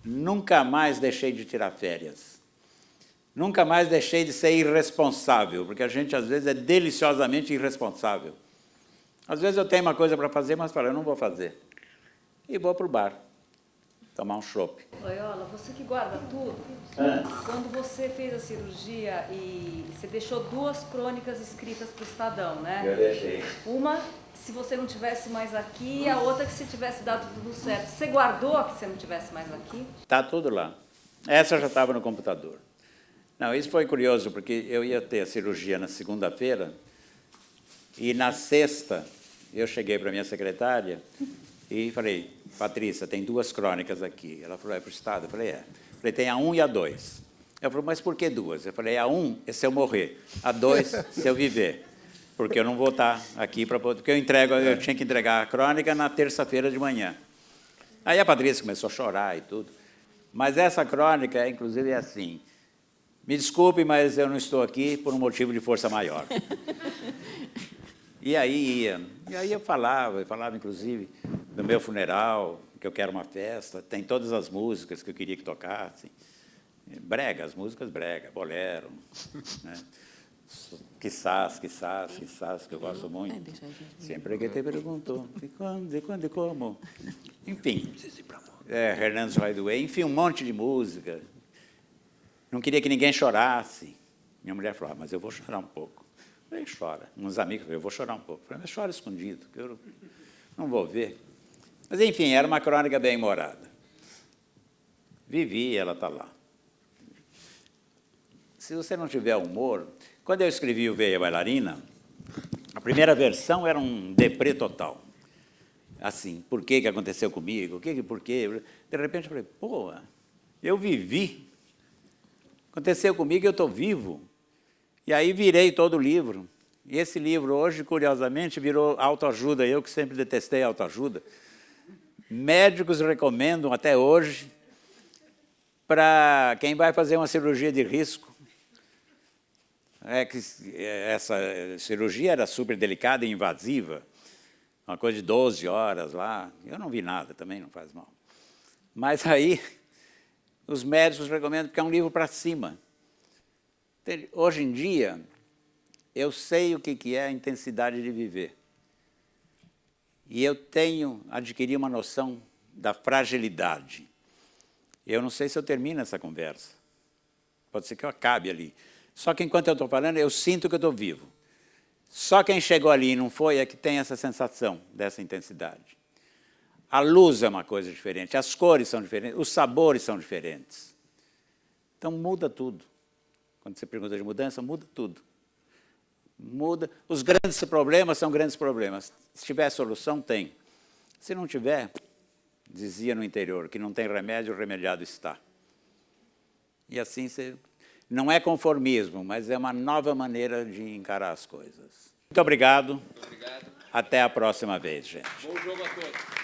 Nunca mais deixei de tirar férias. Nunca mais deixei de ser irresponsável, porque a gente, às vezes, é deliciosamente irresponsável. Às vezes eu tenho uma coisa para fazer, mas falo, eu não vou fazer. E vou para o bar. Tomar um chopp. Loyola, você que guarda tudo, quando você fez a cirurgia e você deixou 2 crônicas escritas para o Estadão, né? Eu deixei. Uma, se você não tivesse mais aqui, e a outra que se tivesse dado tudo certo. Você guardou a que você não tivesse mais aqui? Está tudo lá. Essa já estava no computador. Não, isso foi curioso, porque eu ia ter a cirurgia na segunda-feira, e na sexta eu cheguei para a minha secretária e falei, Patrícia, tem 2 crônicas aqui. Ela falou, é para o Estado? Eu falei, é. Eu falei, tem a 1 e a 2. Ela falou, mas por que 2? Eu falei, a 1 é se eu morrer, a 2 se eu viver. Porque eu não vou estar aqui para poder... Porque eu tinha que entregar a crônica na terça-feira de manhã. Aí a Patrícia começou a chorar e tudo. Mas essa crônica, inclusive, é assim, me desculpe, mas eu não estou aqui por um motivo de força maior. E aí eu falava inclusive do meu funeral, que eu quero uma festa, tem todas as músicas que eu queria que tocassem, brega, as músicas brega, bolero, né? Quizás, que eu gosto muito. Sempre que te perguntou, de quando e como. Enfim, Hernandes Hideaway, enfim, um monte de música. Não queria que ninguém chorasse. Minha mulher falou, mas eu vou chorar um pouco. Ele chora. Uns amigos falaram, eu vou chorar um pouco. Eu falei, mas chora escondido, que eu não vou ver. Mas, enfim, era uma crônica bem-humorada. Vivi, ela está lá. Se você não tiver humor... Quando eu escrevi o Veia Bailarina, a primeira versão era um deprê total. Assim, por que aconteceu comigo? Por quê? De repente eu falei, pô, eu vivi. Aconteceu comigo e eu estou vivo. E aí virei todo o livro. E esse livro hoje, curiosamente, virou autoajuda. Eu que sempre detestei autoajuda. Médicos recomendam até hoje para quem vai fazer uma cirurgia de risco. Essa cirurgia era super delicada e invasiva. Uma coisa de 12 horas lá. Eu não vi nada, também não faz mal. Mas aí, os médicos recomendam porque é um livro para cima. Hoje em dia, eu sei o que é a intensidade de viver. E eu adquiri uma noção da fragilidade. Eu não sei se eu termino essa conversa. Pode ser que eu acabe ali. Só que enquanto eu estou falando, eu sinto que eu estou vivo. Só quem chegou ali e não foi é que tem essa sensação dessa intensidade. A luz é uma coisa diferente, as cores são diferentes, os sabores são diferentes. Então muda tudo. Quando você pergunta de mudança, muda tudo. Muda. Os grandes problemas são grandes problemas. Se tiver solução, tem. Se não tiver, dizia no interior, que não tem remédio, o remediado está. E assim você... Não é conformismo, mas é uma nova maneira de encarar as coisas. Muito obrigado. Muito obrigado. Até a próxima vez, gente. Bom jogo a todos.